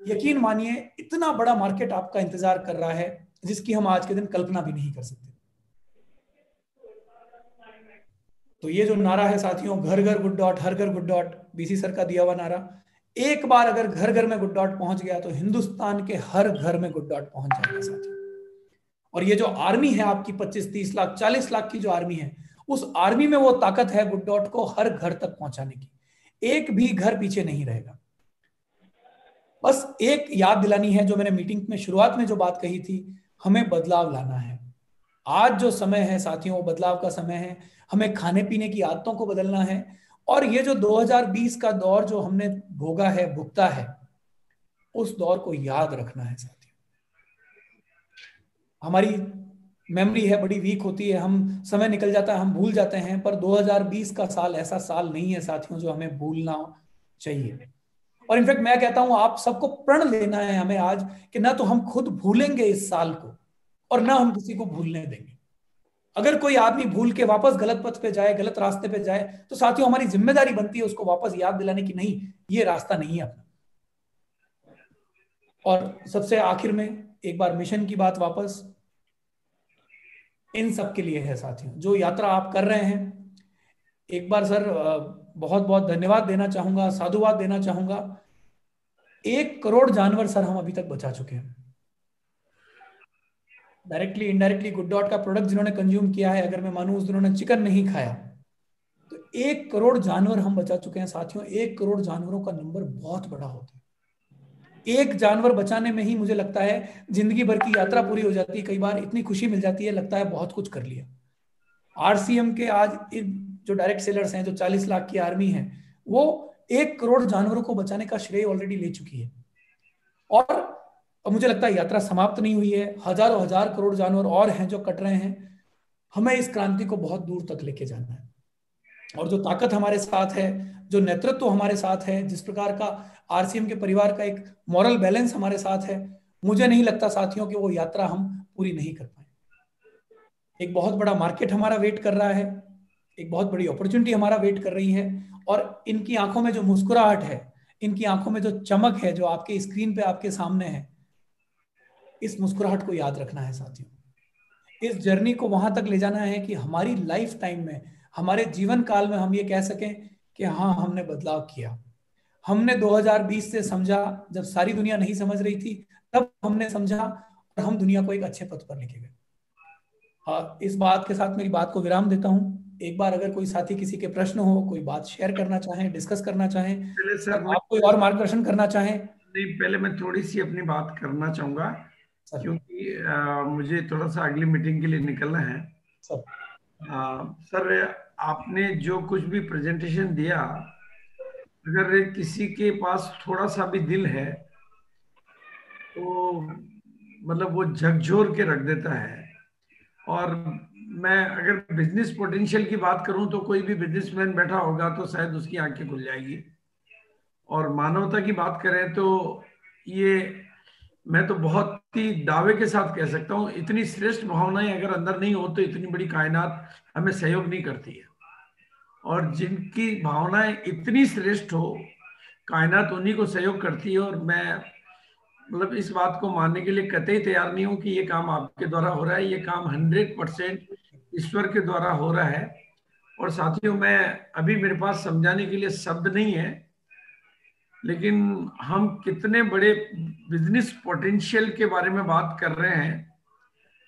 यकीन मानिए इतना बड़ा मार्केट आपका इंतजार कर रहा है जिसकी हम आज के दिन कल्पना भी नहीं कर सकते। तो ये जो नारा है साथियों, घर घर गुड डॉट, हर घर गुड डॉट, बीसी सर का दिया हुआ नारा, एक बार अगर घर घर में गुड डॉट पहुंच गया तो हिंदुस्तान के हर घर में गुड डॉट पहुंच जाएगा साथियों। और ये जो आर्मी है आपकी 25-30 लाख 40 लाख की जो आर्मी है, उस आर्मी में वो ताकत है गुड डॉट को हर घर तक पहुंचाने की। एक भी घर पीछे नहीं रहेगा। बस एक याद दिलानी है, जो मैंने मीटिंग में शुरुआत में जो बात कही थी, हमें बदलाव लाना है। आज जो समय है साथियों, वो बदलाव का समय है। हमें खाने पीने की आदतों को बदलना है। और ये जो 2020 का दौर जो हमने भोगा है, भुगता है, उस दौर को याद रखना है साथियों। हमारी मेमोरी है बड़ी वीक होती है, हम समय निकल जाता है, हम भूल जाते हैं, पर 2020 का साल ऐसा साल नहीं है साथियों जो हमें भूलना चाहिए। और इनफैक्ट मैं कहता हूं आप सबको प्रण लेना है हमें आज कि ना तो हम खुद भूलेंगे इस साल को और ना हम किसी को भूलने देंगे। अगर कोई आदमी भूल के वापस गलत पथ पे जाए, गलत रास्ते पे जाए, तो साथियों हमारी जिम्मेदारी बनती है उसको वापस याद दिलाने की, नहीं ये रास्ता नहीं है अपना। और सबसे आखिर में एक बार मिशन की बात वापस इन सब के लिए है साथियों, जो यात्रा आप कर रहे हैं। एक बार सर बहुत बहुत धन्यवाद देना चाहूंगा, साधुवाद देना चाहूंगा। 1 करोड़ जानवर सर हम अभी तक बचा चुके हैं, डायरेक्टली इनडायरेक्टली। गुड डॉट का प्रोडक्ट जिन्होंने कंज्यूम किया है, अगर मैं मानूं उस जिन्होंने चिकन नहीं खाया, तो 1 करोड़ जानवर हम बचा चुके हैं साथियों। 1 करोड़ जानवरों का नंबर बहुत बड़ा होता है। एक जानवर बचाने में ही मुझे लगता है जिंदगी भर की यात्रा पूरी हो जाती है। कई बार इतनी खुशी मिल जाती है, लगता है बहुत कुछ कर लिया। आरसीएम के आज जो डायरेक्ट सेलर्स हैं, जो 40 लाख की आर्मी है, वो 1 करोड़ जानवरों को बचाने का श्रेय ऑलरेडी ले चुकी है। और मुझे लगता है यात्रा समाप्त नहीं हुई है। हजारों हजार करोड़ जानवर और हैं जो कट रहे हैं। हमें इस क्रांति को बहुत दूर तक लेके जाना है। और जो ताकत हमारे साथ है, जो नेतृत्व हमारे साथ है, जिस प्रकार का आरसीएम के परिवार का एक मॉरल बैलेंस हमारे साथ है, मुझे नहीं लगता साथियों कि वो यात्रा हम पूरी नहीं कर पाए। एक बहुत बड़ा मार्केट हमारा वेट कर रहा है, एक बहुत बड़ी अपॉर्चुनिटी हमारा वेट कर रही है। और इनकी आंखों में जो मुस्कुराहट है, इनकी आंखों में जो चमक है, जो आपके स्क्रीन पे आपके सामने है, इस मुस्कुराहट को याद रखना है साथियों। इस जर्नी को वहां तक ले जाना है कि हमारी लाइफ टाइम में, हमारे जीवन काल में हम ये कह सकें कि हाँ, हमने बदलाव किया। हमने 2020 से समझा, जब सारी दुनिया नहीं समझ रही थी तब हमने समझा और हम दुनिया को एक अच्छे पथ पर लेके गए। इस बात के साथ मेरी बात को विराम देता हूँ। एक बार अगर कोई साथी किसी के प्रश्न हो, कोई बात शेयर करना चाहें, डिस्कस करना चाहें, पहले सर आप कोई और मार्गदर्शन करना चाहें। नहीं, पहले मैं थोड़ी सी अपनी बात करना चाहूंगा, क्योंकि मुझे थोड़ा सा अगली मीटिंग के लिए निकलना है। सर, आपने जो कुछ भी प्रेजेंटेशन दिया, अगर किसी के पास थोड़ा सा भी दिल है तो मतलब वो झकझोर के रख देता है। और मैं अगर बिजनेस पोटेंशियल की बात करूं तो कोई भी बिजनेसमैन बैठा होगा तो शायद उसकी आंखें खुल जाएगी। और मानवता की बात करें तो ये मैं तो बहुत ही दावे के साथ कह सकता हूं, इतनी श्रेष्ठ भावनाएं अगर अंदर नहीं हो तो इतनी बड़ी कायनात हमें सहयोग नहीं करती है। और जिनकी भावनाएं इतनी श्रेष्ठ हो, कायनात उन्हीं को सहयोग करती है। और मैं मतलब इस बात को मानने के लिए कतई तैयार नहीं हूं कि ये काम आपके द्वारा हो रहा है। ये काम 100% ईश्वर के द्वारा हो रहा है। और साथियों, मैं अभी मेरे पास समझाने के लिए शब्द नहीं है, लेकिन हम कितने बड़े बिजनेस पोटेंशियल के बारे में बात कर रहे हैं।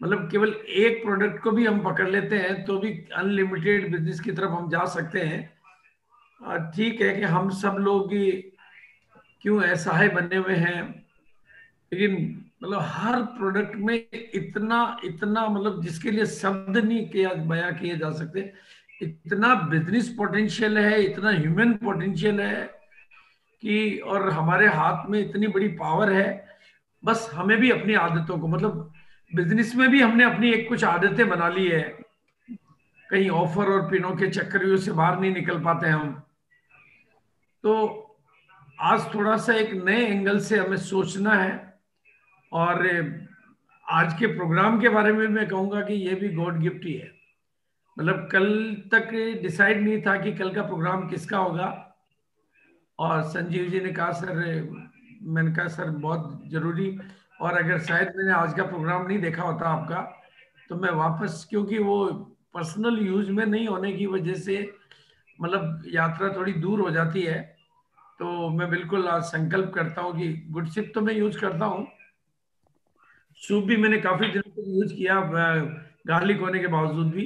मतलब केवल एक प्रोडक्ट को भी हम पकड़ लेते हैं तो भी अनलिमिटेड बिजनेस की तरफ हम जा सकते हैं। ठीक है कि हम सब लोग क्यों असहाय बने हुए हैं, लेकिन मतलब हर प्रोडक्ट में इतना इतना मतलब जिसके लिए शब्द नहीं किया बयां किए जा सकते, इतना बिजनेस पोटेंशियल है, इतना ह्यूमन पोटेंशियल है कि, और हमारे हाथ में इतनी बड़ी पावर है। बस हमें भी अपनी आदतों को, मतलब बिजनेस में भी हमने अपनी एक कुछ आदतें बना ली है, कहीं ऑफर और पिनों के चक्करव्यूह से बाहर नहीं निकल पाते हम। तो आज थोड़ा सा एक नए एंगल से हमें सोचना है। और आज के प्रोग्राम के बारे में मैं कहूंगा कि ये भी गॉड गिफ्ट ही है। मतलब कल तक डिसाइड नहीं था कि कल का प्रोग्राम किसका होगा, और संजीव जी ने कहा सर, मैंने कहा सर बहुत जरूरी। और अगर शायद मैंने आज का प्रोग्राम नहीं देखा होता आपका तो मैं वापस, क्योंकि वो पर्सनल यूज में नहीं होने की वजह से मतलब यात्रा थोड़ी दूर हो जाती है, तो मैं बिल्कुल आज संकल्प करता हूँ कि गुड शिप तो मैं यूज करता हूँ, सूप भी मैंने काफी दिनों तक यूज किया गार्लिक होने के बावजूद भी।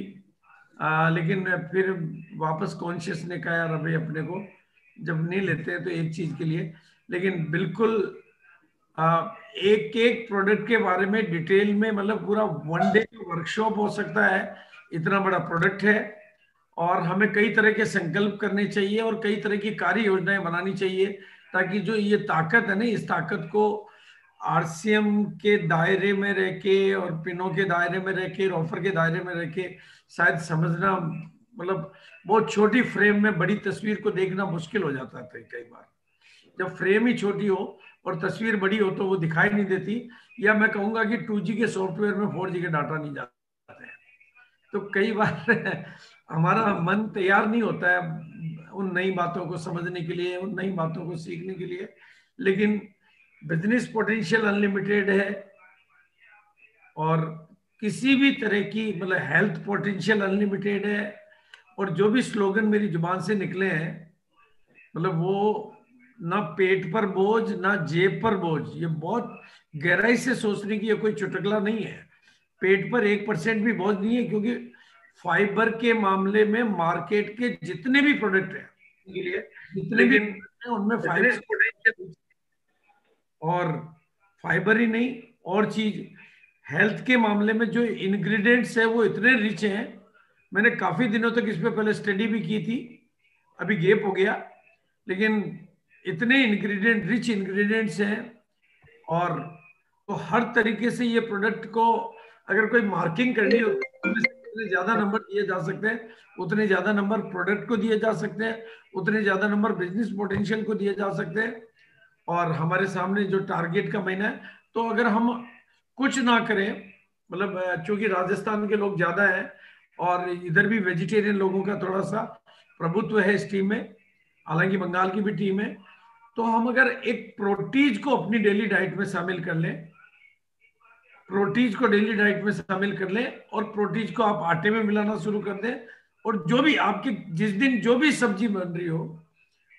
लेकिन फिर वापस कॉन्शियस ने कहा यार अभी अपने को जब नहीं लेते हैं तो एक चीज के लिए। लेकिन बिल्कुल एक एक प्रोडक्ट के बारे में डिटेल में, मतलब पूरा 1 डे वर्कशॉप हो सकता है, इतना बड़ा प्रोडक्ट है। और हमें कई तरह के संकल्प करने चाहिए और कई तरह की कार्य योजनाएं बनानी चाहिए, ताकि जो ये ताकत है ना, इस ताकत को आरसीएम के दायरे में रह के और पिनों के दायरे में रह के, ऑफर के दायरे में रह के शायद समझना, मतलब बहुत छोटी फ्रेम में बड़ी तस्वीर को देखना मुश्किल हो जाता है कई बार। जब फ्रेम ही छोटी हो और तस्वीर बड़ी हो तो वो दिखाई नहीं देती, या मैं कहूंगा कि 2G के सॉफ्टवेयर में 4G के डाटा नहीं जाते हैं। तो कई बार हमारा मन तैयार नहीं होता है उन नई बातों को समझने के लिए, उन नई बातों को सीखने के लिए। लेकिन बिजनेस पोटेंशियल अनलिमिटेड है, और किसी भी तरह की मतलब हेल्थ पोटेंशियल अनलिमिटेड है। और जो भी स्लोगन मेरी जुबान से निकले हैं, मतलब वो ना पेट पर बोझ ना जेब पर बोझ, ये बहुत गहराई से सोचने की ये कोई चुटकला नहीं है। पेट पर 1% भी बोझ नहीं है, क्योंकि फाइबर के मामले में मार्केट के जितने भी प्रोडक्ट हैं के लिए, जितने भी उनमें फाइबर पोटेंशियल, और फाइबर ही नहीं और चीज, हेल्थ के मामले में जो इंग्रेडिएंट्स है वो इतने रिच हैं। मैंने काफी दिनों तक इस पे पहले स्टडी भी की थी, अभी गैप हो गया, लेकिन इतने इंग्रेडिएंट, रिच इंग्रेडिएंट्स हैं। और तो हर तरीके से ये प्रोडक्ट को अगर कोई मार्किंग करनी हो तो उतने ज्यादा नंबर दिए जा सकते हैं, उतने ज्यादा नंबर प्रोडक्ट को दिए जा सकते हैं, उतने ज्यादा नंबर बिजनेस पोटेंशियल को दिए जा सकते हैं। और हमारे सामने जो टारगेट का महीना है, तो अगर हम कुछ ना करें, मतलब चूंकि राजस्थान के लोग ज्यादा हैं और इधर भी वेजिटेरियन लोगों का थोड़ा सा प्रभुत्व है इस टीम में, हालांकि बंगाल की भी टीम है, तो हम अगर एक प्रोटीज को अपनी डेली डाइट में शामिल कर लें, प्रोटीज को डेली डाइट में शामिल कर लें, और प्रोटीज को आप आटे में मिलाना शुरू कर दें, और जो भी आपकी जिस दिन जो भी सब्जी बन रही हो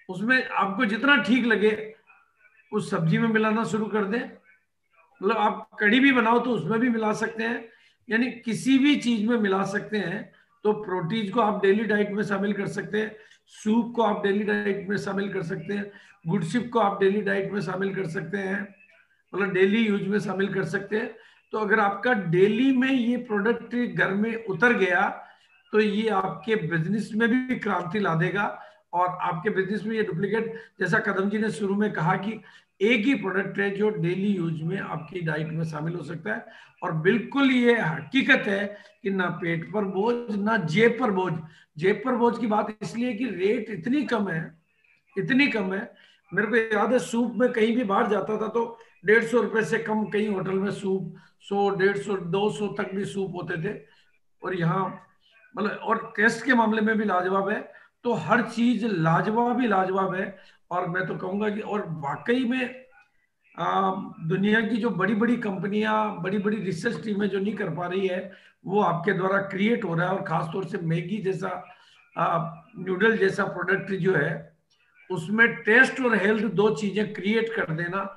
उसमें आपको जितना ठीक लगे उस सब्जी में मिलाना शुरू कर दें। मतलब आप कढ़ी भी बनाओ तो उसमें भी मिला सकते हैं, यानी किसी भी चीज में मिला सकते हैं। तो प्रोटीन को आप डेली डाइट में शामिल कर सकते हैं, सूप को आप डेली डाइट में शामिल कर सकते हैं, गुड़शिप को आप डेली डाइट में शामिल कर सकते हैं, मतलब डेली यूज में शामिल कर सकते हैं। तो अगर आपका डेली में ये प्रोडक्ट घर में उतर गया तो ये आपके बिजनेस में भी क्रांति ला देगा, और आपके बिजनेस में ये डुप्लीकेट, जैसा कदम जी ने शुरू में कहा कि एक ही प्रोडक्ट है जो डेली यूज में आपकी डाइट में शामिल हो सकता है। और बिल्कुल ये हकीकत है कि ना पेट पर बोझ ना जेब पर बोझ। जेब पर बोझ की बात इसलिए कि रेट इतनी कम है, इतनी कम है। मेरे को याद है सूप में कहीं भी बाहर जाता था तो 150 रुपए से कम कई होटल में सूप 100, 150, 200 तक भी सूप होते थे। और यहाँ मतलब और टेस्ट के मामले में भी लाजवाब है। तो हर चीज लाजवाब ही लाजवाब है। और मैं तो कहूंगा कि और वाकई में दुनिया की जो बड़ी बड़ी कंपनियां, बड़ी बड़ी रिसर्च टीमें जो नहीं कर पा रही है वो आपके द्वारा क्रिएट हो रहा है। और खासतौर से मैगी जैसा नूडल जैसा प्रोडक्ट जो है उसमें टेस्ट और हेल्थ दो चीजें क्रिएट कर देना,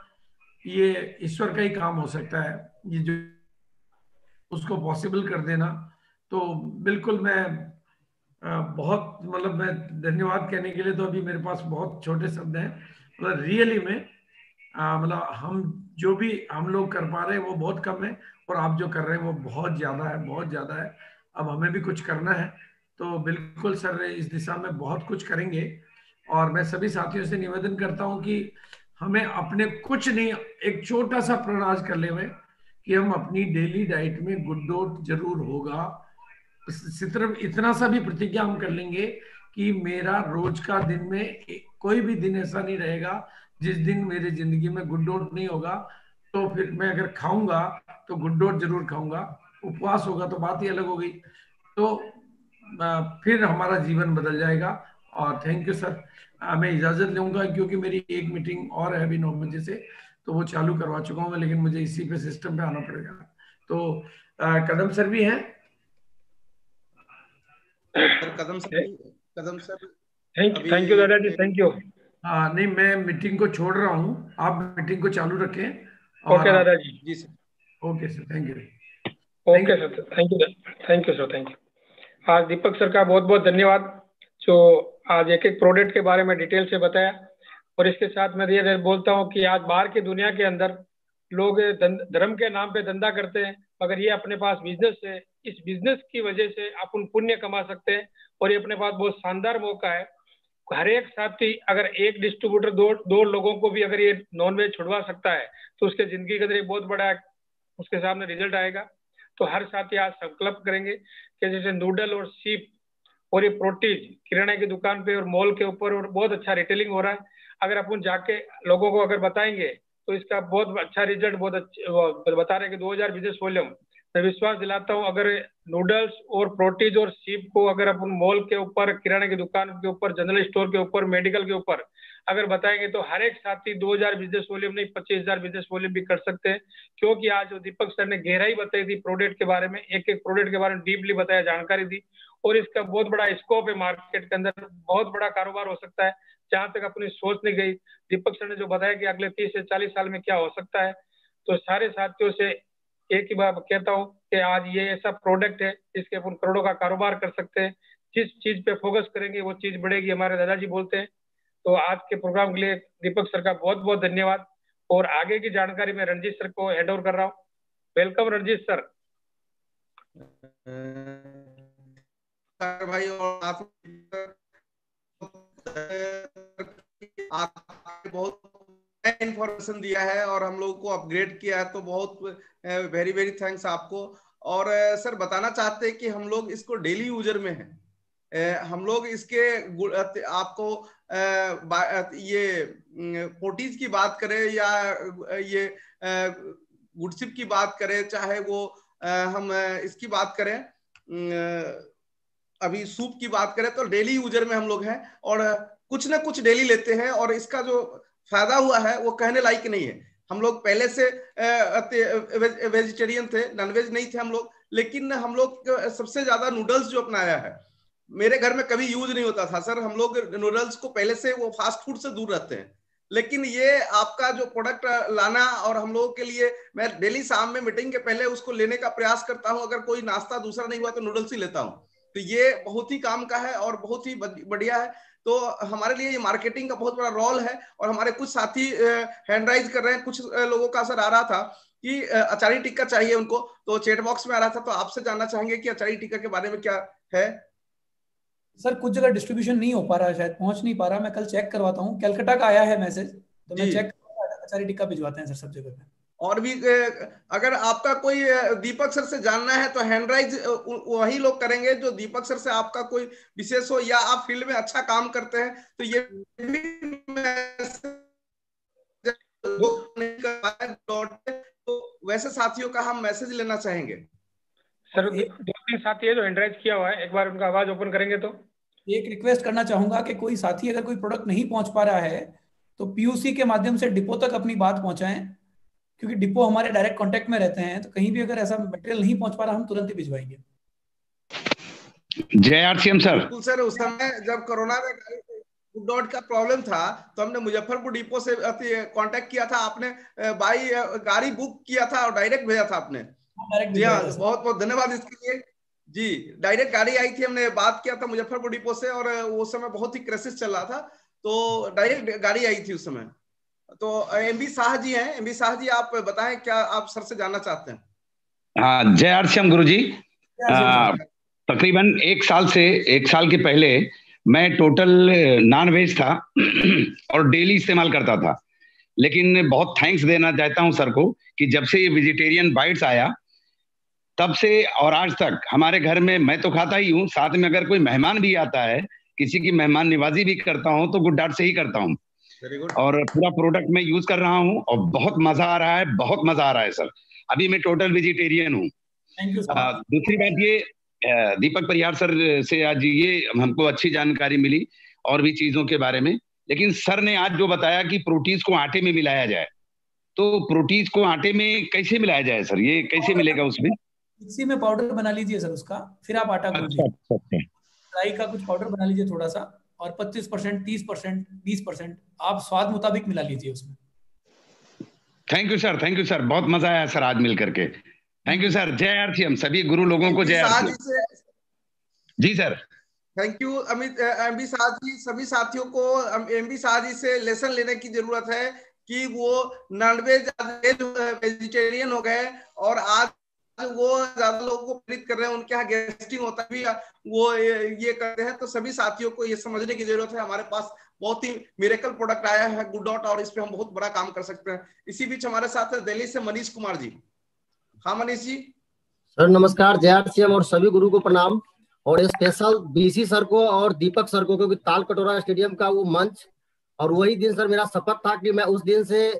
ये ईश्वर का ही काम हो सकता है, ये जो उसको पॉसिबल कर देना। तो बिल्कुल मैं बहुत मतलब मैं धन्यवाद कहने के लिए तो अभी मेरे पास बहुत छोटे शब्द हैं। मतलब रियली में मतलब हम जो भी हम लोग कर पा रहे हैं वो बहुत कम है, और आप जो कर रहे हैं वो बहुत ज्यादा है, बहुत ज्यादा है। अब हमें भी कुछ करना है, तो बिल्कुल सर इस दिशा में बहुत कुछ करेंगे। और मैं सभी साथियों से निवेदन करता हूं कि हमें अपने कुछ नहीं, एक छोटा सा प्रयास कर ले हुए कि हम अपनी डेली डाइट में गुड जरूर होगा। सिर्फ इतना सा भी प्रतिज्ञा हम कर लेंगे कि मेरा रोज का दिन में कोई भी दिन ऐसा नहीं रहेगा जिस दिन मेरी जिंदगी में गुड डोट नहीं होगा। तो फिर मैं अगर खाऊंगा तो गुड डोट जरूर खाऊंगा, उपवास होगा तो बात ही अलग हो गई। तो फिर हमारा जीवन बदल जाएगा। और थैंक यू सर। मैं इजाजत लूंगा क्योंकि मेरी एक मीटिंग और है अभी 9 बजे से, तो वो चालू करवा चुका हूँ, लेकिन मुझे इसी पे सिस्टम पे आना पड़ेगा। तो कदम सर भी हैं। कदम सर थैंक यू दादाजी, थैंक यू। हाँ नहीं, मैं मीटिंग को छोड़ रहा हूँ, आप मीटिंग को चालू रखें। ओके दादाजी। जी sir. Okay sir, thank you. Okay sir, thank you, thank you sir, thank you. आज दीपक सर का बहुत बहुत धन्यवाद, जो आज एक एक प्रोडक्ट के बारे में डिटेल से बताया। और इसके साथ मैं ये बोलता हूँ कि आज बाहर की दुनिया के अंदर लोग धर्म के नाम पे धंधा करते हैं, मगर ये अपने पास बिजनेस है, इस बिजनेस की वजह से अपन पुण्य कमा सकते हैं। और ये अपने पास बहुत शानदार मौका है। हर एक साथी अगर एक डिस्ट्रीब्यूटर दो लोगों को भी अगर ये नॉन वेज छुड़वा सकता है तो उसके जिंदगी के अंदर एक बहुत बड़ा उसके सामने रिजल्ट आएगा। तो हर साथी आज संकल्प करेंगे कि जैसे नूडल और सीप और ये प्रोटीन किराने की दुकान पे और मॉल के ऊपर और बहुत अच्छा रिटेलिंग हो रहा है, अगर अपन जाके लोगों को अगर बताएंगे तो इसका बहुत अच्छा रिजल्ट, बहुत अच्छा बता रहे हैं कि 2000 बिजनेस वॉल्यूम। मैं विश्वास दिलाता हूँ अगर नूडल्स और प्रोटीज और सीप को अगर अपन मॉल के ऊपर, किराने की दुकान के ऊपर, जनरल स्टोर के ऊपर, मेडिकल के ऊपर अगर बताएंगे तो हर एक साथी 2000 बिजनेस वॉल्यूम नहीं 25,000 बिजनेस वॉल्यूम भी कर सकते हैं। क्योंकि आज जो दीपक सर ने गहराई बताई थी प्रोडक्ट के बारे में, एक एक प्रोडक्ट के बारे में डीपली बताया, जानकारी दी, और इसका बहुत बड़ा स्कोप है मार्केट के अंदर, बहुत बड़ा कारोबार हो सकता है जहां तक अपनी सोच नहीं गई। दीपक सर ने जो बताया कि अगले 30 से 40 साल में क्या हो सकता है, तो सारे साथियों से एक ही बात कहता हूँ कि आज ये ऐसा प्रोडक्ट है जिसके अपन करोड़ों का कारोबार कर सकते हैं। जिस चीज पे फोकस करेंगे वो चीज बढ़ेगी, हमारे दादाजी बोलते हैं। तो आज के प्रोग्राम के लिए दीपक सर का बहुत बहुत धन्यवाद। और आगे की जानकारी मैं रणजीत सर को हैंड ओवर कर रहा हूँ। Welcome Ranjit sir. भाई, और आप बहुत इंफॉर्मेशन दिया है और हम लोगों को अपग्रेड किया है, तो बहुत वेरी वेरी थैंक्स आपको। और सर बताना चाहते हैं कि हम लोग इसको डेली यूजर में हैं, हम लोग इसके आपको ये प्रोटीज की बात करें या ये गुडशिप की बात करें, चाहे वो हम इसकी बात करें, अभी सूप की बात करें, तो डेली यूजर में हम लोग हैं और कुछ ना कुछ डेली लेते हैं। और इसका जो फायदा हुआ है वो कहने लायक नहीं है। हम लोग पहले से वेजिटेरियन थे, नॉनवेज नहीं थे हम लोग, लेकिन हम लोग सबसे ज्यादा नूडल्स जो अपनाया है मेरे घर में कभी यूज नहीं होता था सर। हम लोग नूडल्स को पहले से वो फास्ट फूड से दूर रहते हैं, लेकिन ये आपका जो प्रोडक्ट लाना, और हम लोगों के लिए मैं डेली शाम में मीटिंग के पहले उसको लेने का प्रयास करता हूं। अगर कोई नाश्ता दूसरा नहीं हुआ तो नूडल्स ही लेता हूं। तो ये बहुत ही काम का है और बहुत ही बढ़िया है। तो हमारे लिए ये मार्केटिंग का बहुत बड़ा रोल है। और हमारे कुछ साथी हैंड राइज कर रहे हैं। कुछ लोगों का असर आ रहा था कि अचारी टिक्का चाहिए उनको, तो चैट बॉक्स में आ रहा था। तो आपसे जानना चाहेंगे कि अचारी टिक्का के बारे में क्या है। सर कुछ जगह डिस्ट्रीब्यूशन नहीं हो पा रहा है, शायद पहुंच नहीं पा रहा। मैं कल चेक करवाता हूँ, कलकत्ता का आया है मैसेज, तो मैं चेक अचारी टिक्का भिजवाते हैं सर सब जगह पे। और भी अगर आपका कोई दीपक सर से जानना है तो हैंड राइज वही लोग करेंगे जो दीपक सर से आपका कोई विशेष हो, या आप फील्ड में अच्छा काम करते हैं तो ये तो वैसे साथियों का हम मैसेज लेना चाहेंगे। सर 2-3 साथी है जो हैंड राइज किया हुआ है, एक बार उनका आवाज ओपन करेंगे तो। एक रिक्वेस्ट करना चाहूंगा कि कोई साथी अगर कोई प्रोडक्ट नहीं पहुंच पा रहा है तो पीयूसी के माध्यम से डिपो तक अपनी बात पहुंचाएं, क्योंकि डिपो हमारे डायरेक्ट कांटेक्ट में रहते हैं। तो कहीं भी अगर ऐसा मटेरियल नहीं पहुंच पा रहा, हम तुरंत ही भिजवाएंगे। जय आरसीएम सर। बिल्कुल सर, उस समय जब कोरोना में गुड डॉट का प्रॉब्लम था तो हमने मुजफ्फरपुर डिपो से कांटेक्ट किया था। आपने बाई गाड़ी बुक किया था और डायरेक्ट भेजा था आपने। जी हाँ, बहुत बहुत धन्यवाद इसके लिए। जी, डायरेक्ट गाड़ी आई थी, हमने बात किया था मुजफ्फरपुर डिपो से, और उस समय बहुत ही क्राइसिस चल रहा था, तो डायरेक्ट गाड़ी आई थी उस समय। तो एमबी शाह जी हैं। एमबी शाह जी, आप बताएं क्या आप सर से जानना चाहते हैं। हाँ, जय आरसीएम गुरु जी। तकरीबन एक साल के पहले मैं टोटल नॉन वेज था और डेली इस्तेमाल करता था। लेकिन बहुत थैंक्स देना चाहता हूं सर को कि जब से ये वेजिटेरियन बाइट्स आया तब से और आज तक हमारे घर में, मैं तो खाता ही हूँ, साथ में अगर कोई मेहमान भी आता है, किसी की मेहमान निवाजी भी करता हूँ तो गुड डाट से ही करता हूँ। और पूरा प्रोडक्ट मैं यूज कर रहा हूँ और बहुत मजा आ रहा है, बहुत मजा आ रहा है सर। अभी मैं टोटल वेजिटेरियन हूँ। दूसरी बात ये, दीपक परिहार सर से आज ये हमको अच्छी जानकारी मिली और भी चीजों के बारे में। लेकिन सर ने आज जो बताया कि प्रोटीज को आटे में मिलाया जाए, तो प्रोटीज को आटे में कैसे मिलाया जाए सर? ये कैसे मिलेगा उसमें? मिक्सी में पाउडर बना लीजिए सर उसका, फिर आप आटा गूंद लीजिए। ड्राई का कुछ पाउडर बना लीजिए थोड़ा सा, और 25%, 30%, 20% आप स्वाद मुताबिक मिला लीजिए उसमें। थैंक यू सर, बहुत मजा आया सर आज मिल करके। Thank you sir. जय आरसीएम, सभी गुरु लोगों को जय आरसीएम। जी sir, thank you Amit. MB Shah ji, सभी साथियों को एमबी शाह जी से लेसन लेने की जरूरत है कि वो नॉनवेज वेजिटेरियन हो गए, और आज वो ज्यादा लोगों को प्रेरित कर रहे हैं। उनके यहाँ गेस्टिंग होता है भी, वो ये करते हैं। तो सभी साथियों को ये समझने की जरूरत है, हमारे पास बहुत ही मिरेकल प्रोडक्ट आया है गुड डॉट, और इस पे हम बहुत बड़ा काम कर सकते हैं। इसी बीच हमारे साथ है दिल्ली से मनीष कुमार जी। हाँ मनीष जी। सर नमस्कार, जय आरसीएम और सभी गुरु को प्रणाम। और स्पेशल बीसी सर को और दीपक सर को, क्योंकि ताल कटोरा स्टेडियम का वो मंच, और वही दिन सर मेरा शपथ था कि मैं उस दिन से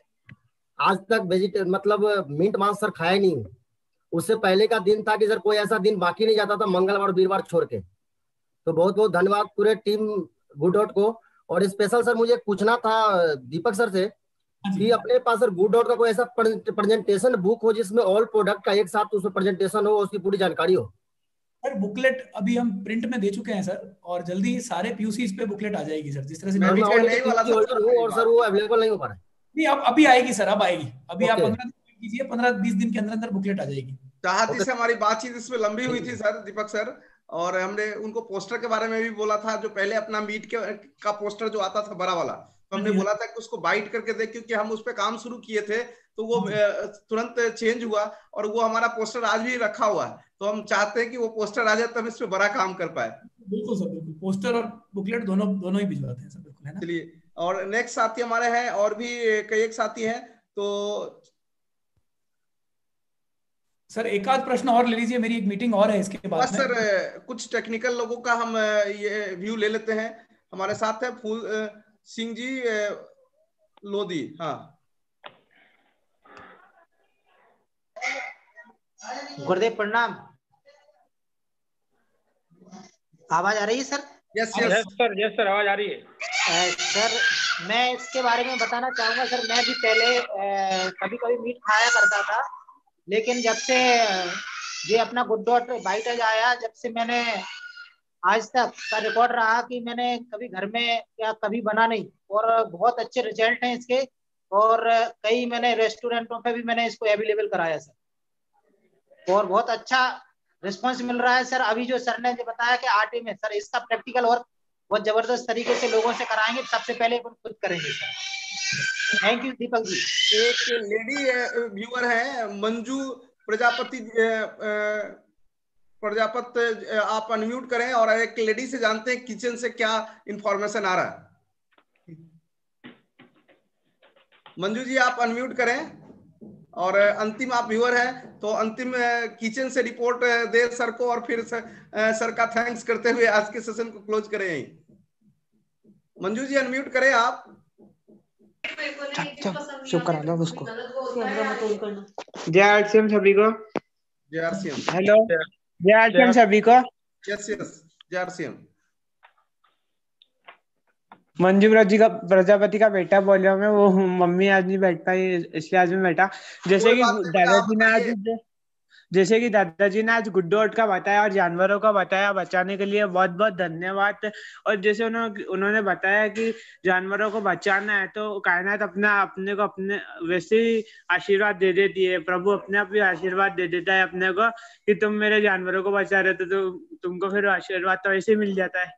आज तक मतलब मीट मांस सर खाया नहीं हूँ। उससे पहले का दिन था कि सर कोई ऐसा दिन बाकी नहीं जाता था मंगलवार और वीरवार छोड़ के। तो बहुत बहुत धन्यवाद पूरे टीम गुड डॉट को। और स्पेशल सर मुझे पूछना था दीपक सर से कि अपने पास सर गुड डॉट का कोई ऐसा प्रेजेंटेशन बुक हो जिसमें ऑल प्रोडक्ट का एक साथ उसमें प्रेजेंटेशन हो, उसकी पूरी जानकारी हो। सर बुकलेट अभी हम प्रिंट में दे चुके हैं सर, और जल्दी सारे पीयूसी पे बुकलेट आ जाएगी सर। जिस तरह से मैं भी कहने वाला था और सर वो अवेलेबल नहीं हो पा रहा है। नहीं, अब अभी आएगी सर, अब आएगी। अभी आप 15 दिन कीजिए, 15-20 दिन के अंदर अंदर बुकलेट आ जाएगी। चाहती से हमारी बातचीत इसमें लंबी हुई थी सर, दीपक सर, और हमने उनको पोस्टर के बारे में भी बोला था। जो पहले अपना मीट का पोस्टर जो आता था बड़ा वाला, तो हमने बोला था कि उसको बाइट करके देख, क्योंकि हम उस पर काम शुरू किए थे तो वो तुरंत चेंज हुआ, और वो हमारा पोस्टर आज भी रखा हुआ है। तो हम चाहते हैं कि वो पोस्टर आ जाए तो हम इस पे बड़ा काम कर पाए। बिल्कुल सर, बिल्कुल। पोस्टर और बुकलेट दोनों ही भिजवाते हैं सर, बिल्कुल, है ना। चलिए, और नेक्स्ट साथी हमारे हैं, और भी कई एक साथी हैं, तो सर एक आध प्रश्न और ले लीजिए, मेरी एक मीटिंग और है इसके बाद में। सर कुछ टेक्निकल लोगों का हम ये व्यू ले लेते हैं। हमारे साथ है फूल सिंह जी लोधी। हाँ, गुरुदेव प्रणाम। आवाज आ रही है सर? यस सर, आवाज आ रही है। सर मैं इसके बारे में बताना चाहूंगा सर। मैं भी पहले कभी कभी मीट खाया करता था, लेकिन जब से ये अपना गुड डॉट बाइट आया, जब से मैंने आज तक का रिकॉर्ड रहा कि मैंने कभी घर में या कभी बना नहीं, और बहुत अच्छे रिजल्ट हैं इसके, और कई मैंने रेस्टोरेंटों पे भी मैंने इसको अवेलेबल कराया सर, और बहुत अच्छा रिस्पांस मिल रहा है सर। अभी जो सर ने जो बताया कि आटे में सर इसका प्रैक्टिकल वर्क बहुत जबरदस्त तरीके से लोगों से कराएंगे, सबसे पहले खुद करेंगे sir. Thank you Deepak ji. एक लेडी व्यूअर है मंजू प्रजापति, आप अनम्यूट करें और एक लेडी से जानते हैं किचन से क्या इंफॉर्मेशन आ रहा है। मंजू जी आप अनम्यूट करें, और अंतिम आप व्यूअर हैं तो अंतिम किचन से रिपोर्ट दे सर को, और फिर सर का थैंक्स करते हुए आज के सेशन को क्लोज करें। मंजू जी अनम्यूट करें आप। चुप करा दो उसको। जय आरसीएम सभी को। जय आरसीएम। हेलो, जय आरसीएम सभी को। यस यस, जय आरसीएम। मंजू प्रजापति का बेटा बोल रहा हूँ मैं, वो मम्मी आज नहीं बैठ पाई इसलिए आज मैं बैठा। जैसे कि दादाजी ने आज गुड डॉट का बताया और जानवरों का बताया, बचाने के लिए बहुत बहुत धन्यवाद। और जैसे उन्होंने बताया कि जानवरों को बचाना है तो कायनात अपने को अपने वैसे ही आशीर्वाद दे देती है, प्रभु अपने आप ही आशीर्वाद दे देता है अपने को कि तुम मेरे जानवरों को बचा रहे हो, तो तुमको फिर आशीर्वाद तो ऐसे ही मिल जाता है।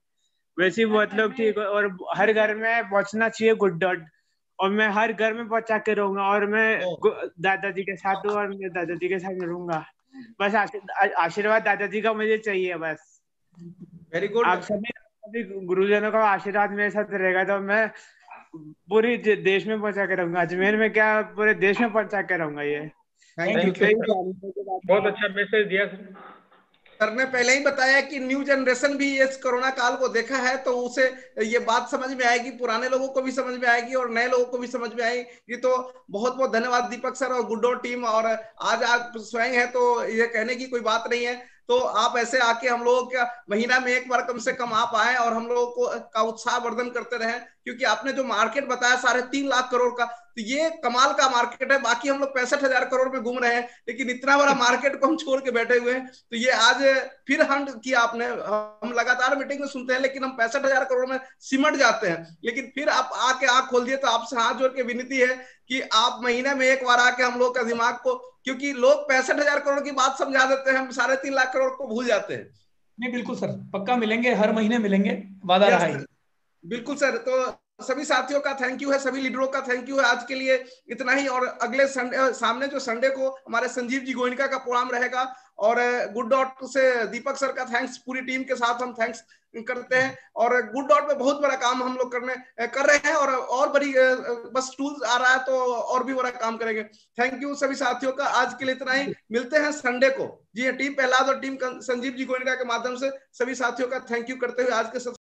वैसे ही बहुत लोग ठीक, और हर घर में पहुंचना चाहिए गुड डॉट, और मैं हर घर में पहुंचा के रहूंगा, और मैं दादाजी के साथ हूँ और मैं दादाजी के साथ रहूंगा। बस आशीर्वाद दादाजी का मुझे चाहिए बस। Very good. आप सभी गुरुजनों का आशीर्वाद मेरे साथ रहेगा तो मैं पूरी देश में पहुंचा के रहूंगा, अजमेर में क्या पूरे देश में पहुंचा के रहूंगा। ये थैंक यू, बहुत अच्छा मैसेज दिया सर ने पहले ही बताया कि न्यू जनरेशन भी इस कोरोना काल को देखा है तो उसे ये बात समझ में आएगी, पुराने लोगों को भी समझ में आएगी और नए लोगों को भी समझ में आएगी। तो बहुत बहुत धन्यवाद दीपक सर और गुड डॉट टीम। और आज आप स्वयं है तो ये कहने की कोई बात नहीं है, तो आप ऐसे आके हम लोगों का महीना में एक बार कम से कम आप आए और हम लोगों को का उत्साह वर्धन करते रहे, क्योंकि आपने जो मार्केट बताया 3.5 लाख करोड़ का, तो ये कमाल का मार्केट है। बाकी हम लोग 65,000 करोड़ में घूम रहे हैं, लेकिन इतना बड़ा मार्केट को हम छोड़ के बैठे हुए हैं। तो ये आज फिर हंट किया आपने। हम लगातार मीटिंग में सुनते हैं लेकिन हम 65,000 करोड़ में सिमट जाते हैं, लेकिन फिर आप आके आंख खोल दिए। तो आपसे हाथ जोड़ के विनती है कि आप महीने में एक बार आके हम लोग का दिमाग को, क्योंकि लोग 65,000 करोड़ की बात समझा देते हैं, हम 3.5 लाख करोड़ को भूल जाते हैं। नहीं बिल्कुल सर, पक्का मिलेंगे, हर महीने मिलेंगे, वादा रहा है। बिल्कुल सर। तो सभी साथियों का थैंक यू है, सभी लीडरों का थैंक यू है। आज के लिए इतना ही, और अगले सामने जो संडे को हमारे संजीव जी गोयनका का प्रोग्राम रहेगा, और गुड डॉट से दीपक सर का थैंक्स, पूरी टीम के साथ हम थैंक्स करते हैं। और गुड डॉट में बहुत बड़ा काम हम लोग कर रहे हैं, और बड़ी बस टूल्स आ रहा है तो और भी बड़ा काम करेंगे। थैंक यू सभी साथियों का, आज के लिए इतना ही। मिलते हैं संडे को। जी टीम प्रहलाद और टीम संजीव जी गोयनका के माध्यम से सभी साथियों का थैंक यू करते हुए आज के